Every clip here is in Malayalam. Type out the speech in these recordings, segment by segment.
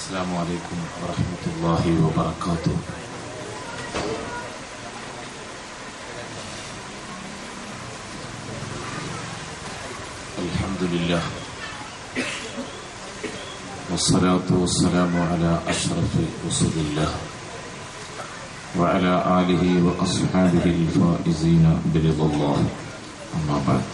السلام عليكم ورحمة الله وبركاته. الحمد لله والصلاة والسلام على أشرف رسول الله وعلى آله وأصحابه الفائزين برضا الله. أما بعد،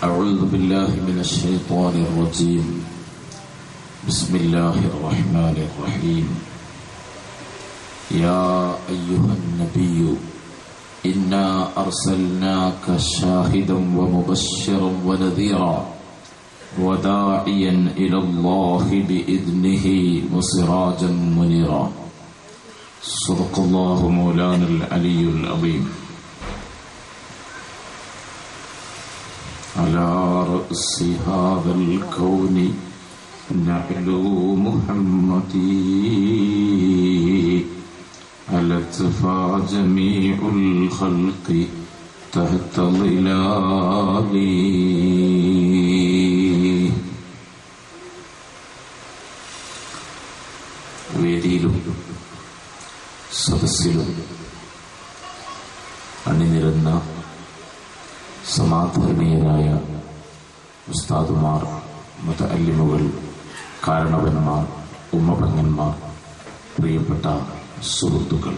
أعوذ بالله من الشيطان الرجيم. بسم الله الرحمن الرحيم. يا أيها النبي إنا أرسلناك شاهدا ومبشرا ونذيرا وداعيا إلى الله بإذنه وسراجا منيرا. صدق الله مولانا العلي العظيم. على رأس هذا الكون نحلو محمدي، ألتفى جميع الخلق تحت ظلالي. വേദിയിലും സദസ്സിലും അണിനിരന്ന സമാധാനീയരായ ഉസ്താദുമാർ, മുതഅല്ലിമുകൾ, കാരണവന്മാർ, ഉമ്മപെങ്ങന്മാർ, പ്രിയപ്പെട്ട സുഹൃത്തുക്കൾ,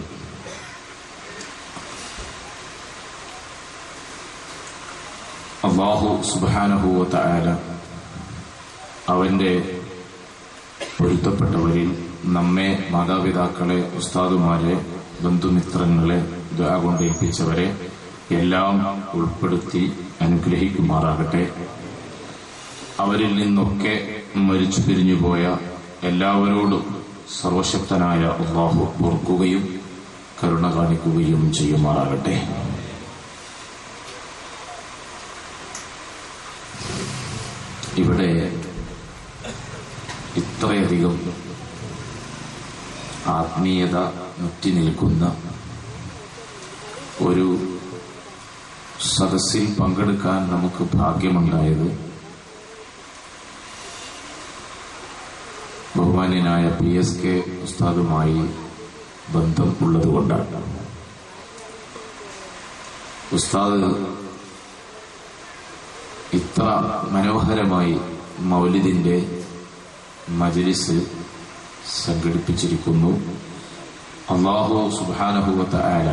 അല്ലാഹു സുബ്ഹാനഹു വ തആല അവന്റെ പൊരുത്തപ്പെട്ടവരിൽ നമ്മെ, മാതാപിതാക്കളെ, ഉസ്താദുമാരെ, ബന്ധുമിത്രങ്ങളെ, ദുആ കൊണ്ട് ഏൽപ്പിച്ചവരെ എല്ലാം ഉൾപ്പെടുത്തി അനുഗ്രഹിക്കുമാറാകട്ടെ. അവരിൽ നിന്നൊക്കെ മരിച്ചു പിരിഞ്ഞുപോയ എല്ലാവരോടും സർവശക്തനായ അല്ലാഹു പൊറുക്കുകയും കരുണ കാണിക്കുകയും ചെയ്യുമാറാകട്ടെ. ഇവിടെ ഇത്രയധികം ആത്മീയത മുറ്റി നിൽക്കുന്ന ഒരു സദസ്സിൽ പങ്കെടുക്കാൻ നമുക്ക് ഭാഗ്യമുണ്ടായത് ബഹുമാന്യനായ PSK ഉസ്താദുമായി ബന്ധം ഉള്ളതുകൊണ്ടാണ്. ഉസ്താദ് ഇത്ര മനോഹരമായി മൗലിദിന്റെ മജ്‌ലിസ് സംഘടിപ്പിച്ചിരിക്കുന്നു. അല്ലാഹു സുബ്ഹാനഹു വ തആല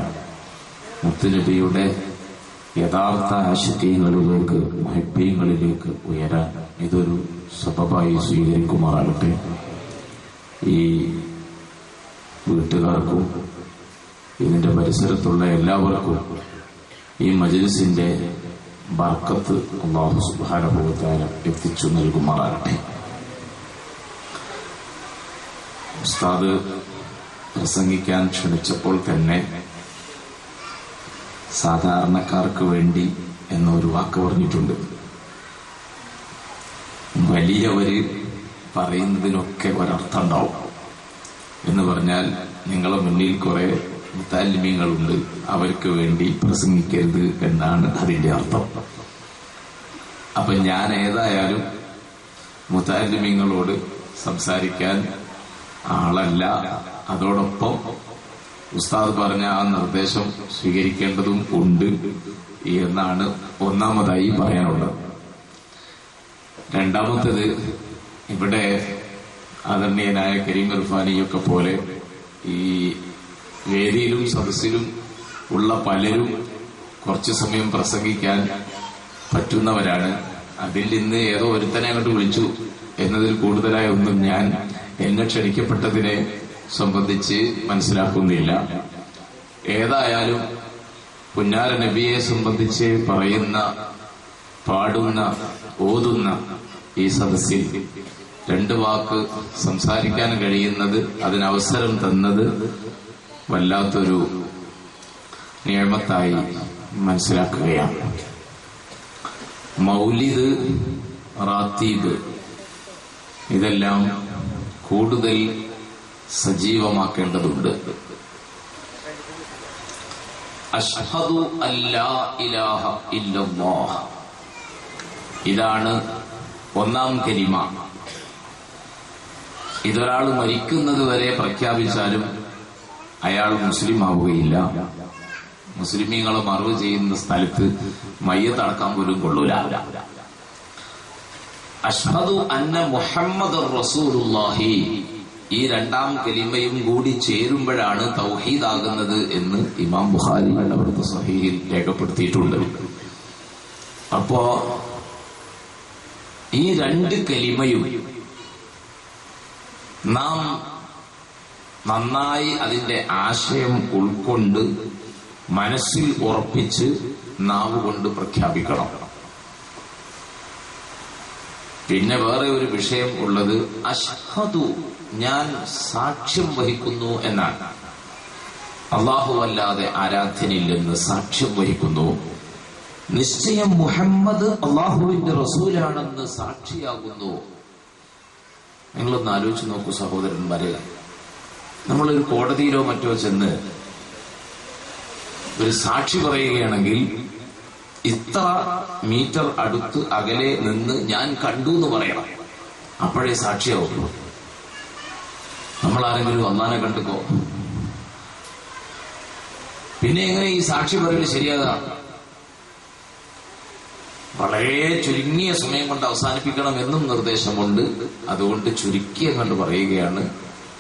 മുത്തുനബിയുടെ യഥാർത്ഥ ആശിഖീങ്ങളിലേക്ക്, മുഹിബ്ബീങ്ങളിലേക്ക് ഉയരാൻ ഇതൊരു സബബായി സ്വീകരിക്കുമാറാകട്ടെ. ഈ വീട്ടുകാർക്കും ഇതിന്റെ പരിസരത്തുള്ള എല്ലാവർക്കും ഈ മജ്‌ലിസിന്റെ ബർക്കത്ത് അല്ലാഹു സുബ്ഹാനഹു വ തആല എത്തിച്ചു നൽകുമാറാകട്ടെ. ഉസ്താദ് പ്രസംഗിക്കാൻ ക്ഷണിച്ചപ്പോൾ തന്നെ സാധാരണക്കാർക്ക് വേണ്ടി എന്നൊരു വാക്ക് പറഞ്ഞിട്ടുണ്ട്. വലിയവര് പറയുന്നതിനൊക്കെ ഒരർത്ഥം ഉണ്ടാവും എന്ന് പറഞ്ഞാൽ, നിങ്ങളെ മുന്നിൽ കുറെ മുതഅല്ലിമീങ്ങളുണ്ട്, അവർക്ക് വേണ്ടി പ്രസംഗിക്കരുത് എന്നാണ് അതിന്റെ അർത്ഥം. അപ്പൊ ഞാൻ ഏതായാലും മുതഅല്ലിമീങ്ങളോട് സംസാരിക്കാൻ ആളല്ല. അതോടൊപ്പം ഉസ്താദ് പറഞ്ഞ ആ നിർദ്ദേശം സ്വീകരിക്കേണ്ടതും ഉണ്ട് എന്നാണ് ഒന്നാമതായി പറയാനുള്ളത്. രണ്ടാമത്തേത്, ഇവിടെ ആദരണീയനായ കരീം ഇർഫാനിയൊക്കെ പോലെ ഈ വേദിയിലും സദസ്സിലും ഉള്ള പലരും കുറച്ചു സമയം പ്രസംഗിക്കാൻ പറ്റുന്നവരാണ്. അതിൽ നിന്ന് ഏതോ ഒരുത്തനെ അങ്ങോട്ട് വിളിച്ചു എന്നതിൽ കൂടുതലായ ഒന്നും ഞാൻ എന്നെ ക്ഷണിക്കപ്പെട്ടതിനെ സംബന്ധിച്ച് മനസ്സിലാക്കുന്നില്ല. ഏതായാലും പുന്നാര നബിയെ സംബന്ധിച്ച് പറയുന്ന, പാടുന്ന, ഓതുന്ന ഈ സദസ്സിൽ രണ്ട് വാക്ക് സംസാരിക്കാൻ കഴിയുന്നത്, അതിനവസരം തന്നത് വല്ലാത്തൊരു നിയമത്തായി മനസ്സിലാക്കുകയാണ്. മൗലിദ്, റാത്തീബ് ഇതെല്ലാം കൂടുതൽ സജീവമാക്കേണ്ടതുണ്ട്. അഷ്ഹദു അല്ലാ ഇലാഹ ഇല്ലല്ലാഹ് ഇതാണ് ഒന്നാം കലിമ. ഇതൊരാൾ മരിക്കുന്നത് വരെ പ്രഖ്യാപിച്ചാലും അയാൾ മുസ്ലിം ആവുകയില്ല. മുസ്ലിമീങ്ങളെ മറവ് ചെയ്യുന്ന സ്ഥലത്ത് മയ്യത്തടക്കാൻ പോലും കൊള്ളൂല. അഷ്ഹദു അന്ന മുഹമ്മദുർ റസൂലുള്ളാഹി, ഈ രണ്ടാം കലിമയും കൂടി ചേരുമ്പോഴാണ് തൗഹീദാകുന്നത് എന്ന് ഇമാം ബുഖാരി അവിടുത്തെ സ്വഹീഹിൽ രേഖപ്പെടുത്തിയിട്ടുണ്ട്. അപ്പോ ഈ രണ്ട് കലിമയും നാം നന്നായി അതിന്റെ ആശയം ഉൾക്കൊണ്ട് മനസ്സിൽ ഉറപ്പിച്ച് നാവ് കൊണ്ട് പ്രഖ്യാപിക്കണം. പിന്നെ വേറെ ഒരു വിഷയം ഉള്ളത് അഷ്ഹദു, ഞാൻ സാക്ഷ്യം വഹിക്കുന്നു എന്നാണ്. അല്ലാഹു അല്ലാതെ ആരാധ്യനില്ലെന്ന് സാക്ഷ്യം വഹിക്കുന്നു. നിശ്ചയം മുഹമ്മദ് അല്ലാഹുവിന്റെ റസൂലാണെന്ന് സാക്ഷിയാകുന്നു. നിങ്ങളൊന്ന് ആലോചിച്ച് നോക്കൂ സഹോദരന്മാരെ, നമ്മളൊരു കോടതിയിലോ മറ്റോ ചെന്ന് ഒരു സാക്ഷി പറയുകയാണെങ്കിൽ ഇത്ര മീറ്റർ അടുത്ത് അകലെ നിന്ന് ഞാൻ കണ്ടു എന്ന് പറയണം, അപ്പോഴേ സാക്ഷിയാവുള്ളൂ. നമ്മളാരെങ്കിലും അല്ലാഹുവിനെ കണ്ടുക്കോ, പിന്നെ എങ്ങനെ ഈ സാക്ഷി പറയൽ ശരിയാകാം? വളരെ ചുരുങ്ങിയ സമയം കൊണ്ട് അവസാനിപ്പിക്കണം എന്നും നിർദ്ദേശമുണ്ട്. അതുകൊണ്ട് ചുരുക്കിയ കണ്ട് പറയുകയാണ്.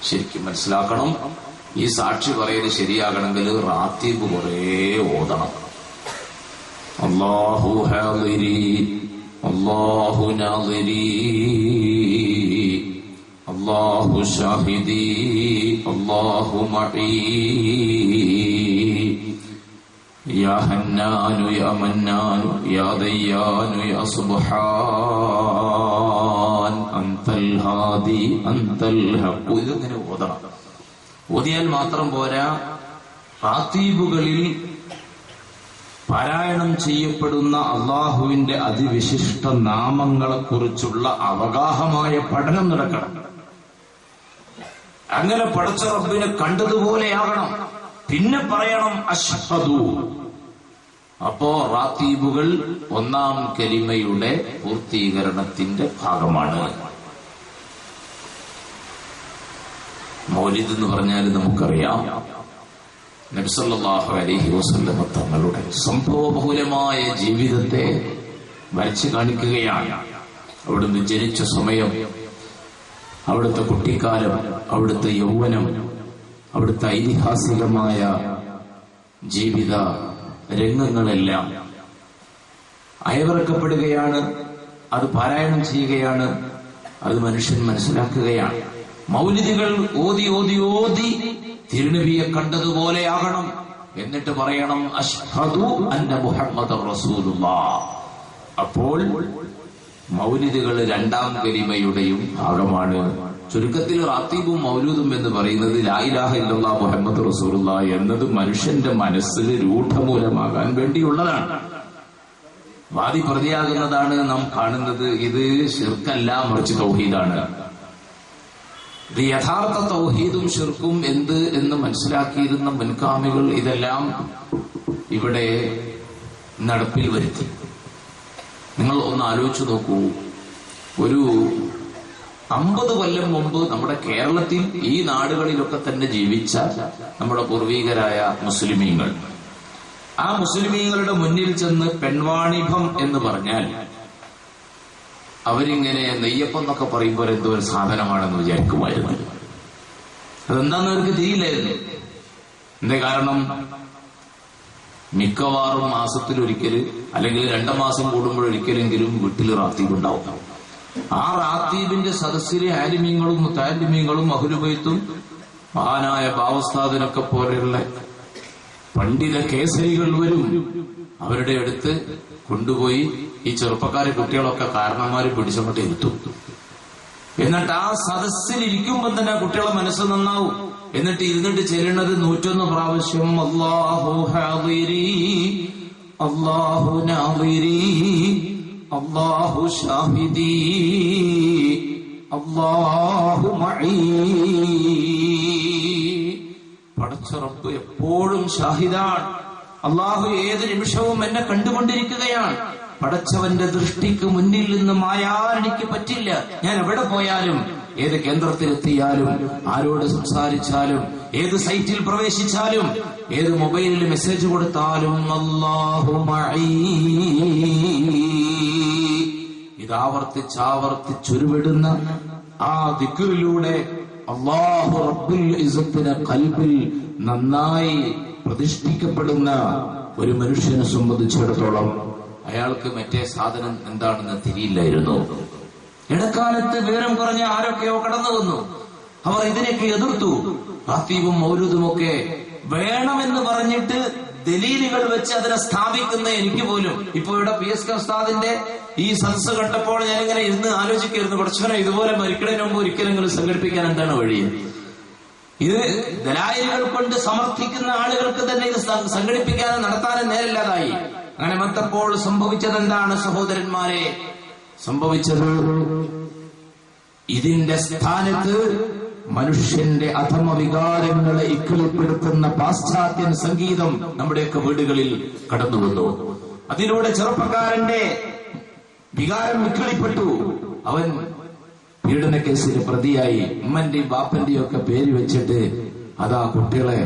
ശരിക്കും മനസ്സിലാക്കണം, ഈ സാക്ഷി പറയൽ ശരിയാകണമെങ്കിൽ റാത്തീബ് കുറേ ഓതണം. അല്ലാഹു ഹാദിരി, അല്ലാഹു നാദിരി, അല്ലാഹു ഷാഹിദി, അല്ലാഹു മഈ, യാ ഹന്നാനു യാ മന്നാനു യാ ദയ്യാനു യാ സുബ്ഹാൻ, അൻതൽ ഹാദി അൻതൽ ഹഖ്. ഇതിങ്ങനെ ഓതണം. ഓതിയാൽ മാത്രം പോരാ, റാത്തീബുകളിൽ പാരായണം ചെയ്യപ്പെടുന്ന അള്ളാഹുവിന്റെ അതിവിശിഷ്ട നാമങ്ങളെക്കുറിച്ചുള്ള അവഗാഹമായ പഠനം നടക്കണം. അങ്ങനെ പടച്ച റബ്ബിനെ കണ്ടതുപോലെയാകണം. പിന്നെ പറയണം അഷ്ഹദു. അപ്പോ റാത്തീബുകൾ ഒന്നാം കലിമയുടെ പൂർത്തീകരണത്തിന്റെ ഭാഗമാണ്. മൗലിദ് എന്ന് പറഞ്ഞാൽ നമുക്കറിയാം, നബി സല്ലല്ലാഹു അലൈഹി വസല്ലം തങ്ങളുടെ സംഭവബഹുലമായ ജീവിതത്തെ വരച്ചു കാണിക്കുകയാണ്. അവിടുന്ന് ജനിച്ച സമയം, അവിടുത്തെ കുട്ടിക്കാലം, അവിടുത്തെ യൗവനം, അവിടുത്തെ ഐതിഹാസികമായ ജീവിത രംഗങ്ങളെല്ലാം അയവിറക്കപ്പെടുകയാണ്. അത് പാരായണം ചെയ്യുകയാണ്. അത് മനുഷ്യൻ മനസ്സിലാക്കുകയാണ്. മൗലിദുകൾ ഓതി ഓതി ഓതി തിരുനബിയെ കണ്ടതുപോലെയാകണം. എന്നിട്ട് പറയണം അഷ്ഹദു അന്ന മുഹമ്മദുർ റസൂലുള്ളാഹ്. അപ്പോൾ മൗലിദുകൾ രണ്ടാം കലിമയുടെയും ഭാഗമാണ്. ചുരുക്കത്തിൽ റാത്തീബും മൗലൂദും എന്ന് പറയുന്നത് ലാ ഇലാഹ ഇല്ലല്ലാഹ് മുഹമ്മദുർ റസൂലുള്ളാഹ് എന്നത് മനുഷ്യന്റെ മനസ്സിൽ രൂഢമൂലമാകാൻ വേണ്ടിയുള്ളതാണ്. വാദി പ്രതിയാകുന്നതാണ് നാം കാണുന്നത്. ഇത് ശിർക്കല്ല, മറിച്ച് തൗഹീദാണ്. ഇത് യഥാർത്ഥ തൗഹീദും ശിർക്കും എന്ത് എന്ന് മനസ്സിലാക്കിയിരുന്ന മുൻകാമികൾ ഇതെല്ലാം ഇവിടെ നടപ്പിൽ വരുത്തി. നിങ്ങൾ ഒന്ന് ആലോചിച്ചു നോക്കൂ. ഒരു 50 കൊല്ലം മുമ്പ് നമ്മുടെ കേരളത്തിൽ ഈ നാടുകളിലൊക്കെ തന്നെ ജീവിച്ച നമ്മുടെ പൂർവീകരായ മുസ്ലിമീങ്ങൾ, ആ മുസ്ലിമീങ്ങളുടെ മുന്നിൽ ചെന്ന് പെൺവാണിഭം എന്ന് പറഞ്ഞാൽ അവരിങ്ങനെ നെയ്യപ്പം എന്നൊക്കെ പറയുമ്പോൾ എന്തോ ഒരു സാധനമാണെന്ന് വിചാരിക്കുമായിരുന്നു. അതെന്താന്ന് അവർക്ക് തിരിയില്ലായിരുന്നു. എന്തേ കാരണം? മിക്കവാറും മാസത്തിലൊരിക്കൽ അല്ലെങ്കിൽ 2 മാസം കൂടുമ്പോഴൊരിക്കലെങ്കിലും വീട്ടിൽ റാത്തീബ് ഉണ്ടാവും. ആ റാത്തീബിന്റെ സദസ്സിലെ ആലിമീങ്ങളും മുത്താലിമീങ്ങളും അഹ്ലുബൈത്തും മഹാനായ ബാവസ്ഥാദിനൊക്കെ പോലെയുള്ള പണ്ഡിത കേസരികൾ വരും. അവരുടെ അടുത്ത് കൊണ്ടുപോയി ഈ ചെറുപ്പക്കാരെ കുട്ടികളൊക്കെ കാരണന്മാര് പിടിച്ചങ്ങോട്ട് ഇരുത്തും. എന്നിട്ട് ആ സദസ്സിൽ ഇരിക്കുമ്പോൾ തന്നെ കുട്ടികളെ മനസ്സ് നന്നാവും. എന്നിട്ട് ഇരുന്നിട്ട് ചെല്ലുന്നത് 101 പ്രാവശ്യം അല്ലാഹു ഹാദിരി, അല്ലാഹു നാദിരി, അല്ലാഹു ഷാഹിദി, അല്ലാഹു മഈ. പടച്ച റബ്ബ് എപ്പോഴും ഷാഹിദാണ്. അല്ലാഹു ഏത് നിമിഷവും എന്നെ കണ്ടുകൊണ്ടിരിക്കുകയാണ്. പടച്ചവന്റെ ദൃഷ്ടിക്ക് മുന്നിൽ നിന്ന് മായാൻ എനിക്ക് പറ്റില്ല. ഞാൻ എവിടെ പോയാലും, ഏത് കേന്ദ്രത്തിലെത്തിയാലും, ആരോട് സംസാരിച്ചാലും, ഏത് സൈറ്റിൽ പ്രവേശിച്ചാലും, ഏത് മൊബൈലിൽ മെസ്സേജ് കൊടുത്താലും അല്ലാഹു മഈ, ഇതാവർത്തിച്ചാവർത്തിച്ചുരുവിടുന്ന ആ ദിക്റിലൂടെ അല്ലാഹു റബ്ബുൽ ഇസ്സത്തിനെ ഖൽബിൽ നന്നായി പ്രതിഷ്ഠിക്കപ്പെടുന്ന ഒരു മനുഷ്യനെ സംബന്ധിച്ചിടത്തോളം അയാൾക്ക് മറ്റേ സാധനം എന്താണെന്ന് തിരിയില്ലായിരുന്നു. ഇടക്കാലത്ത് വിവരം കുറഞ്ഞ ആരൊക്കെയോ കടന്നു വന്നു. അവർ ഇതിനൊക്കെ എതിർത്തു. റാത്തീബും മൗലൂദുമൊക്കെ വേണമെന്ന് പറഞ്ഞിട്ട് ദലീലുകൾ വെച്ച് അതിനെ സ്ഥാപിക്കുന്ന എനിക്ക് പോലും ഇപ്പൊ ഇവിടെ PSK ഉസ്താദിന്റെ ഈ സദസ്സ് കണ്ടപ്പോൾ ഞാനിങ്ങനെ ഇരുന്ന് ആലോചിക്കായിരുന്നു, കുറച്ചുകൂടെ ഇതുപോലെ മരിക്കണതിന് മുമ്പ് ഒരിക്കലെങ്കിലും സംഘടിപ്പിക്കാൻ എന്താണ് വഴി? ഇത് ദലായിലുകൾ കൊണ്ട് സമർത്ഥിക്കുന്ന ആളുകൾക്ക് തന്നെ ഇത് സംഘടിപ്പിക്കാനും നടത്താനും നേരില്ലാതായി. അങ്ങനെ വന്നപ്പോൾ സംഭവിച്ചത് എന്താണ് സഹോദരന്മാരെ? സംഭവിച്ചത് ഇതിന്റെ സ്ഥാനത്ത് മനുഷ്യന്റെ അധമ വികാരങ്ങളെ ഇക്കിളിപ്പെടുത്തുന്ന പാശ്ചാത്യൻ സംഗീതം നമ്മുടെയൊക്കെ വീടുകളിൽ കടന്നു വന്നു. അതിലൂടെ ചെറുപ്പക്കാരന്റെ വികാരം ഇക്കിളിപ്പെട്ടു. അവൻ പീഡന കേസിന് പ്രതിയായി. ഉമ്മന്റെയും ബാപ്പന്റെയും ഒക്കെ പേര് വെച്ചിട്ട് അതാ കുട്ടികളെ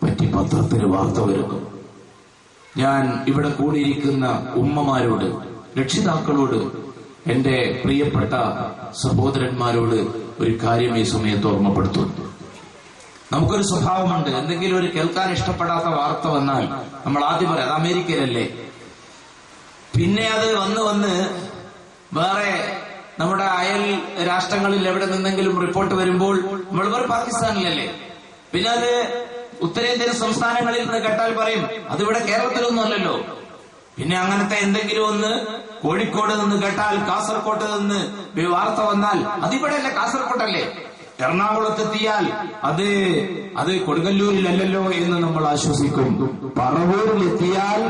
പറ്റി പത്രത്തിന് വാർത്ത വരുന്നു. ഞാൻ ഇവിടെ കൂടിയിരിക്കുന്ന ഉമ്മമാരോട്, രക്ഷിതാക്കളോട്, എന്റെ പ്രിയപ്പെട്ട സഹോദരന്മാരോട് ഒരു കാര്യം ഈ സമയത്ത് ഓർമ്മപ്പെടുത്തുന്നു. നമുക്കൊരു സ്വഭാവമുണ്ട്, എന്തെങ്കിലും ഒരു കേൾക്കാൻ ഇഷ്ടപ്പെടാത്ത വാർത്ത വന്നാൽ നമ്മൾ ആദ്യം പറയാം അത് അമേരിക്കയിലല്ലേ, പിന്നെ അത് വന്ന് വേറെ നമ്മുടെ അയൽ രാഷ്ട്രങ്ങളിൽ എവിടെ നിന്നെങ്കിലും റിപ്പോർട്ട് വരുമ്പോൾ നമ്മൾ വേറെ പാകിസ്ഥാനിലല്ലേ, പിന്നെ അത് ഉത്തരേന്ത്യൻ സംസ്ഥാനങ്ങളിൽ നിന്ന് കേട്ടാൽ പറയും അതിവിടെ കേരളത്തിലൊന്നും അല്ലല്ലോ. പിന്നെ അങ്ങനത്തെ എന്തെങ്കിലും ഒന്ന് കോഴിക്കോട് നിന്ന് കേട്ടാൽ, കാസർകോട്ട് നിന്ന് വാർത്ത വന്നാൽ അതിവിടെ അല്ലേ, കാസർകോട്ടല്ലേ. എറണാകുളത്തെത്തിയാൽ അത് കൊടുങ്ങല്ലൂരിലല്ലല്ലോ എന്ന് നമ്മൾ ആശ്വസിക്കും. പറവൂരിലെത്തിയാൽ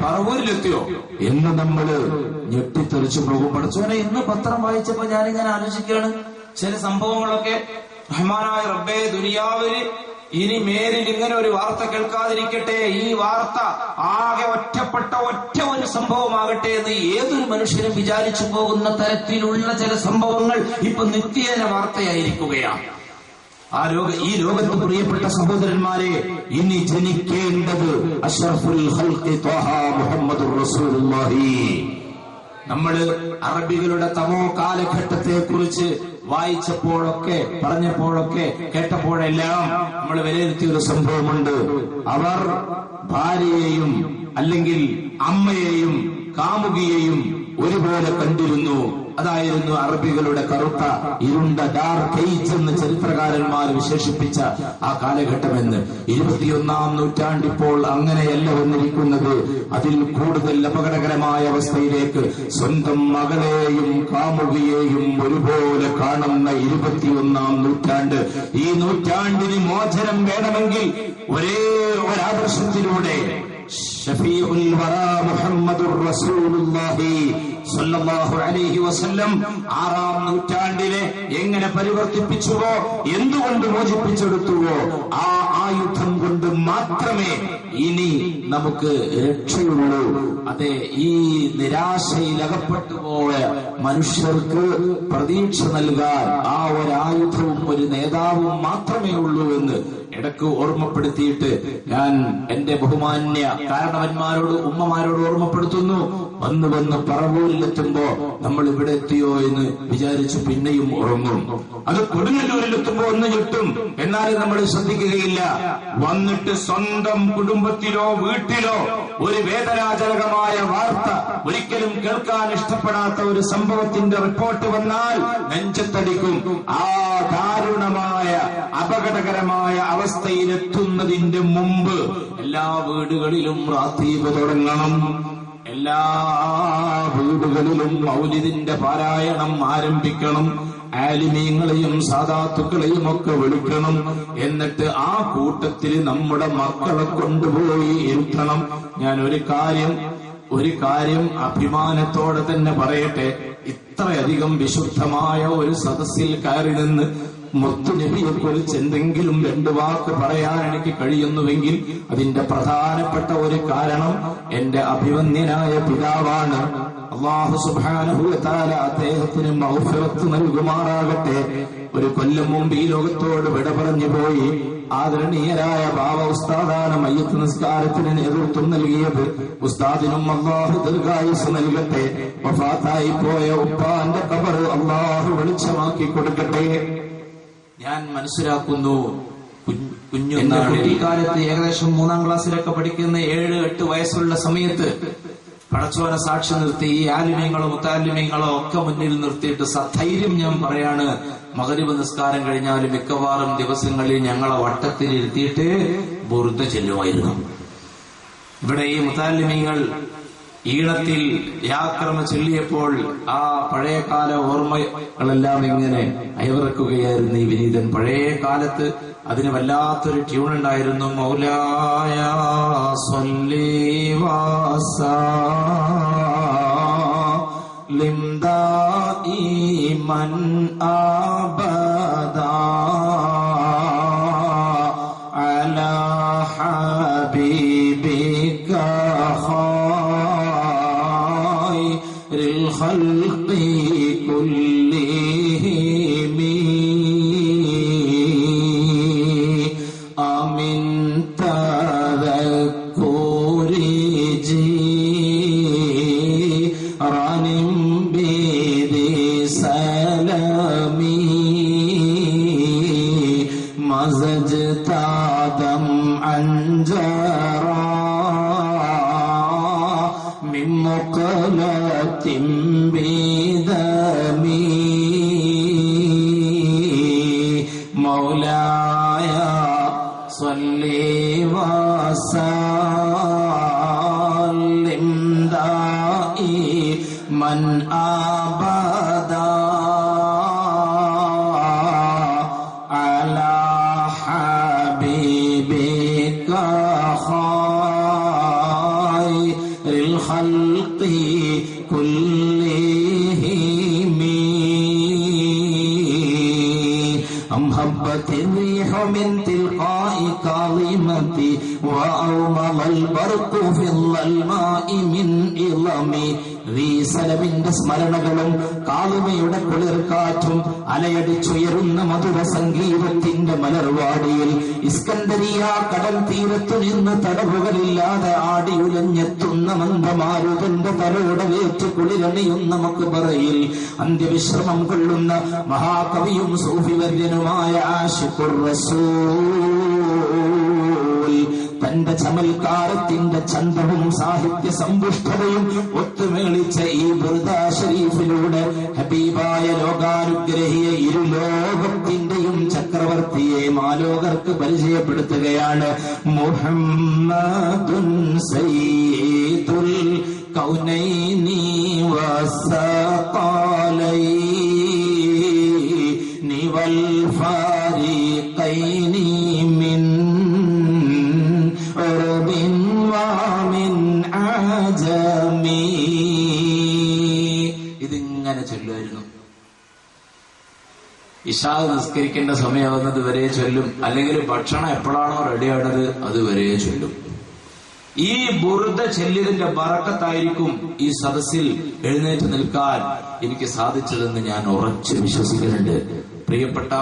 പറവൂരിലെത്തിയോ എന്ന് നമ്മൾ ഞെട്ടിത്തെറിച്ചു പോകും. പഠിച്ചോനെ ഇന്ന് പത്രം വായിച്ചപ്പോ ഞാനിങ്ങനെ ആലോചിക്കുകയാണ്, ചില സംഭവങ്ങളൊക്കെ റഹ്മാനായ റബ്ബേ ദുനിയാവില് ഇനി മേലിൽ ഇങ്ങനെ ഒരു വാർത്ത കേൾക്കാതിരിക്കട്ടെ, ഈ വാർത്ത ആകെ ഒറ്റപ്പെട്ട ഒരു സംഭവമാകട്ടെ എന്ന് ഏതൊരു മനുഷ്യനും വിചാരിച്ചു പോകുന്ന തരത്തിലുള്ള ചില സംഭവങ്ങൾ ഇപ്പൊ നിത്യേന വാർത്തയായിരിക്കുകയാണ്. ഈ ലോകത്ത് പ്രിയപ്പെട്ട സഹോദരന്മാരെ, ഇനി ജനിക്കേണ്ടത് അഷ്റഫുൽ ഖൽഖി ത്വാഹ മുഹമ്മദുർ റസൂലുള്ളാഹി. നമ്മള് അറബികളുടെ തമോ കാലഘട്ടത്തെ കുറിച്ച് വായിച്ചപ്പോഴൊക്കെ പറഞ്ഞപ്പോഴൊക്കെ കേട്ടപ്പോഴെല്ലാം നമ്മൾ വിലയിരുത്തിയൊരു സംഭവമുണ്ട്. അവർ ഭാര്യയെയും അല്ലെങ്കിൽ അമ്മയെയും കാമുകിയെയും ഒരുപോലെ കണ്ടിരുന്നു. അതായിരുന്നു അറബികളുടെ കറുത്ത ഇരുണ്ട ഡാർക്ക് ഏജ് എന്ന് ചരിത്രകാരന്മാർ വിശേഷിപ്പിച്ച ആ കാലഘട്ടമെന്ന്. 21-ാം നൂറ്റാണ്ടിപ്പോൾ അങ്ങനെയല്ല വന്നിരിക്കുന്നത്. അതിൽ കൂടുതൽ അപകടകരമായ അവസ്ഥയിലേക്ക് സ്വന്തം മകളെയും കാമുകിയെയും ഒരുപോലെ കാണുന്ന 21-ാം നൂറ്റാണ്ട്. ഈ നൂറ്റാണ്ടിന് മോചനം വേണമെങ്കിൽ ഒരേ ഒരാദർശത്തിലൂടെ ഷഫീഉൽ വറാ മുഹമ്മദുർ റസൂലുള്ളാഹി സ്വല്ലല്ലാഹു അലൈഹി വസല്ലം 6-ാം നൂറ്റാണ്ടിലെ എങ്ങനെ പരിവർത്തിപ്പിച്ചുവോ, എന്തുകൊണ്ട് മോചിപ്പിച്ചെടുത്തുവോ, ആ ആയുധം കൊണ്ട് മാത്രമേ ഇനി നമുക്ക് രക്ഷയുള്ളൂ. അതെ, ഈ നിരാശയിലകപ്പെട്ടുപോയ മനുഷ്യർക്ക് പ്രതീക്ഷ നൽകാൻ ആ ഒരായുധവും ഒരു നേതാവും മാത്രമേ ഉള്ളൂ എന്ന് ഇടക്ക് ഓർമ്മപ്പെടുത്തിയിട്ട് ഞാൻ എന്റെ ബഹുമാന്യ കാരണവന്മാരോട്, ഉമ്മമാരോട് ഓർമ്മപ്പെടുത്തുന്നു. വന്ന് പറവൂരിലെത്തുമ്പോ നമ്മൾ ഇവിടെ എത്തിയോ എന്ന് വിചാരിച്ചു പിന്നെയും ഉറങ്ങും. അത് കൊടുങ്ങല്ലൂരിലെത്തുമ്പോ ഒന്ന് ചുറ്റും, എന്നാലും നമ്മൾ ശ്രദ്ധിക്കുകയില്ല. വന്നിട്ട് സ്വന്തം കുടുംബത്തിലോ വീട്ടിലോ ഒരു വേദനാജനകമായ വാർത്ത, ഒരിക്കലും കേൾക്കാൻ ഇഷ്ടപ്പെടാത്ത ഒരു സംഭവത്തിന്റെ റിപ്പോർട്ട് വന്നാൽ നെഞ്ചത്തടിക്കും. ആ ദാരുണമായ അപകടകരമായ അവസ്ഥയിലെത്തുന്നതിന്റെ മുമ്പ് എല്ലാ വീടുകളിലും റാത്തീബ് തുടങ്ങണം. എല്ലാ വീടുകളിലും മൗലിദിന്റെ പാരായണം ആരംഭിക്കണം. ആലിമീങ്ങളെയും സാദാത്തുക്കളെയും ഒക്കെ വിളിക്കണം. എന്നിട്ട് ആ കൂട്ടത്തിൽ നമ്മുടെ മക്കളെ കൊണ്ടുപോയി ഇരുത്തണം. ഞാൻ ഒരു കാര്യം അഭിമാനത്തോടെ തന്നെ പറയട്ടെ. ഇത്രയധികം വിശുദ്ധമായ ഒരു സദസ്സിൽ കയറി നിന്ന് മുത്തുനബിയെ കുറിച്ച് എന്തെങ്കിലും 2 വാക്ക് പറയാൻ എനിക്ക് കഴിയുന്നുവെങ്കിൽ അതിന്റെ പ്രധാനപ്പെട്ട ഒരു കാരണം എന്റെ അഭിവന്യനായ പിതാവാണ്. അല്ലാഹു സുബ്ഹാനഹു വ തആല അദ്ദേഹത്തിന് മഗ്ഫിറത്ത് നൽകുമാറാകട്ടെ. ഒരു കൊല്ലം മുമ്പ് ഈ ലോകത്തോട് വിട പറഞ്ഞു പോയി. ആദരണീയരായ ബാവ ഉസ്താദാണ് മയ്യത്ത് നിസ്കാരത്തിന് നേതൃത്വം നൽകിയത്. ഉസ്താദിനും അല്ലാഹു ദീർഘായുസ് നൽകട്ടെ. വഫാത്തായി പോയ ഉപ്പാന്റെ ഖബർ അല്ലാഹു വെളിച്ചമാക്കി കൊടുക്കട്ടെ. ഞാൻ മനസ്സിലാക്കുന്നു, കുഞ്ഞുകാലത്ത് ഏകദേശം 3ാം ക്ലാസ്സിലൊക്കെ പഠിക്കുന്ന 7-8 വയസ്സുള്ള സമയത്ത് പടച്ചോനെ സാക്ഷി നിർത്തി ഈ ആലിമീങ്ങളോ മുത്താലിമീങ്ങളോ ഒക്കെ മുന്നിൽ നിർത്തിയിട്ട് സധൈര്യം ഞാൻ പറയാണ്, മഗ്‌രിബ് നിസ്കാരം കഴിഞ്ഞാലും മിക്കവാറും ദിവസങ്ങളിൽ ഞങ്ങളെ വട്ടത്തിലിരുത്തിയിട്ട് ബുർദ ചെല്ലുമായിരുന്നു. ഇവിടെ ഈ മുത്താലിമീങ്ങൾ ഈണത്തിൽ യാക്രമ ചൊല്ലിയപ്പോൾ ആ പഴയകാല ഓർമ്മകളെല്ലാം ഇങ്ങനെ അയവിറക്കുകയായിരുന്നു ഈ വിനീതൻ. പഴയ കാലത്ത് അതിന് വല്ലാത്തൊരു ട്യൂൺ ഉണ്ടായിരുന്നു. മൗലായ സ്വല്ലി വസല്ലിം ദായിമൻ അബദാ അലാ ഹബീബിക ഖൈറിൽ ഖൽഖി കുല്ലിഹിം ആമിൻ തദക്കുരി ജീറാനിൻ ബിദി സലമി മസജ്തദം അൻജറാ മിൻ മുഖലത്തിൻ ബിദമി മൗലായ സ്വല്ലി വസല്ലിം ദായിമൻ അബദാ അലാ ഹബീബിക ഖൈറിൽ ഖൽഖി കുല്ലിഹിം أمهبت الريح من تلقاء كاظمتي وأومض البرق في الظلماء من إظمي റീസലമിന്റെ സ്മരണകളും കാളുമയുടെ കുളിർക്കാറ്റും അലയടിച്ചുയരുന്ന മധുര സംഗീതത്തിന്റെ മലർവാടിയിൽ ഇസ്കന്ദരിയ കടൽ തീരത്തു നിന്ന് തടവുകളില്ലാതെ ആടിയുലഞ്ഞെത്തുന്ന മന്ദമാരുതന്റെ തലോടവേറ്റ് കുളിരണിയുന്ന മക്ബറയിൽ അന്ത്യവിശ്രമം കൊള്ളുന്ന മഹാകവിയും സൂഫിവര്യനുമായ ആശിഖുർ റസൂൽ തന്റെ ചമൽക്കാരത്തിന്റെ ചന്തവും സാഹിത്യ സമ്പുഷ്ടതയും ഒത്തുമേളിച്ച ഈ ബുർദ ഷരീഫിലൂടെ ഹബീബായ ലോകാനുഗ്രഹിയ ഇരുലോകത്തിന്റെയും ചക്രവർത്തിയെ മാലോകർക്ക് പരിചയപ്പെടുത്തുകയാണ്. മുഹമ്മദുൻ സയ്യിദുൽ കൗനൈനി വസ്സഖലൈനി വൽ ഫാരിഖൈനി മിൻ ഇതിങ്ങനെ ചൊല്ലുമായിരുന്നു. ഇശാ നിസ്കരിക്കേണ്ട സമയമാകുന്നത് വരെ ചൊല്ലും. അല്ലെങ്കിൽ ഭക്ഷണം എപ്പോഴാണോ റെഡിയാണത് അതുവരെ ചൊല്ലും. ഈ ബുർദ ചൊല്ലിയതിന്റെ ബറക്കത്തായിരിക്കും ഈ സദസ്സിൽ എഴുന്നേറ്റ് നിൽക്കാൻ എനിക്ക് സാധിച്ചതെന്ന് ഞാൻ ഉറച്ചു വിശ്വസിക്കുന്നുണ്ട്. പ്രിയപ്പെട്ട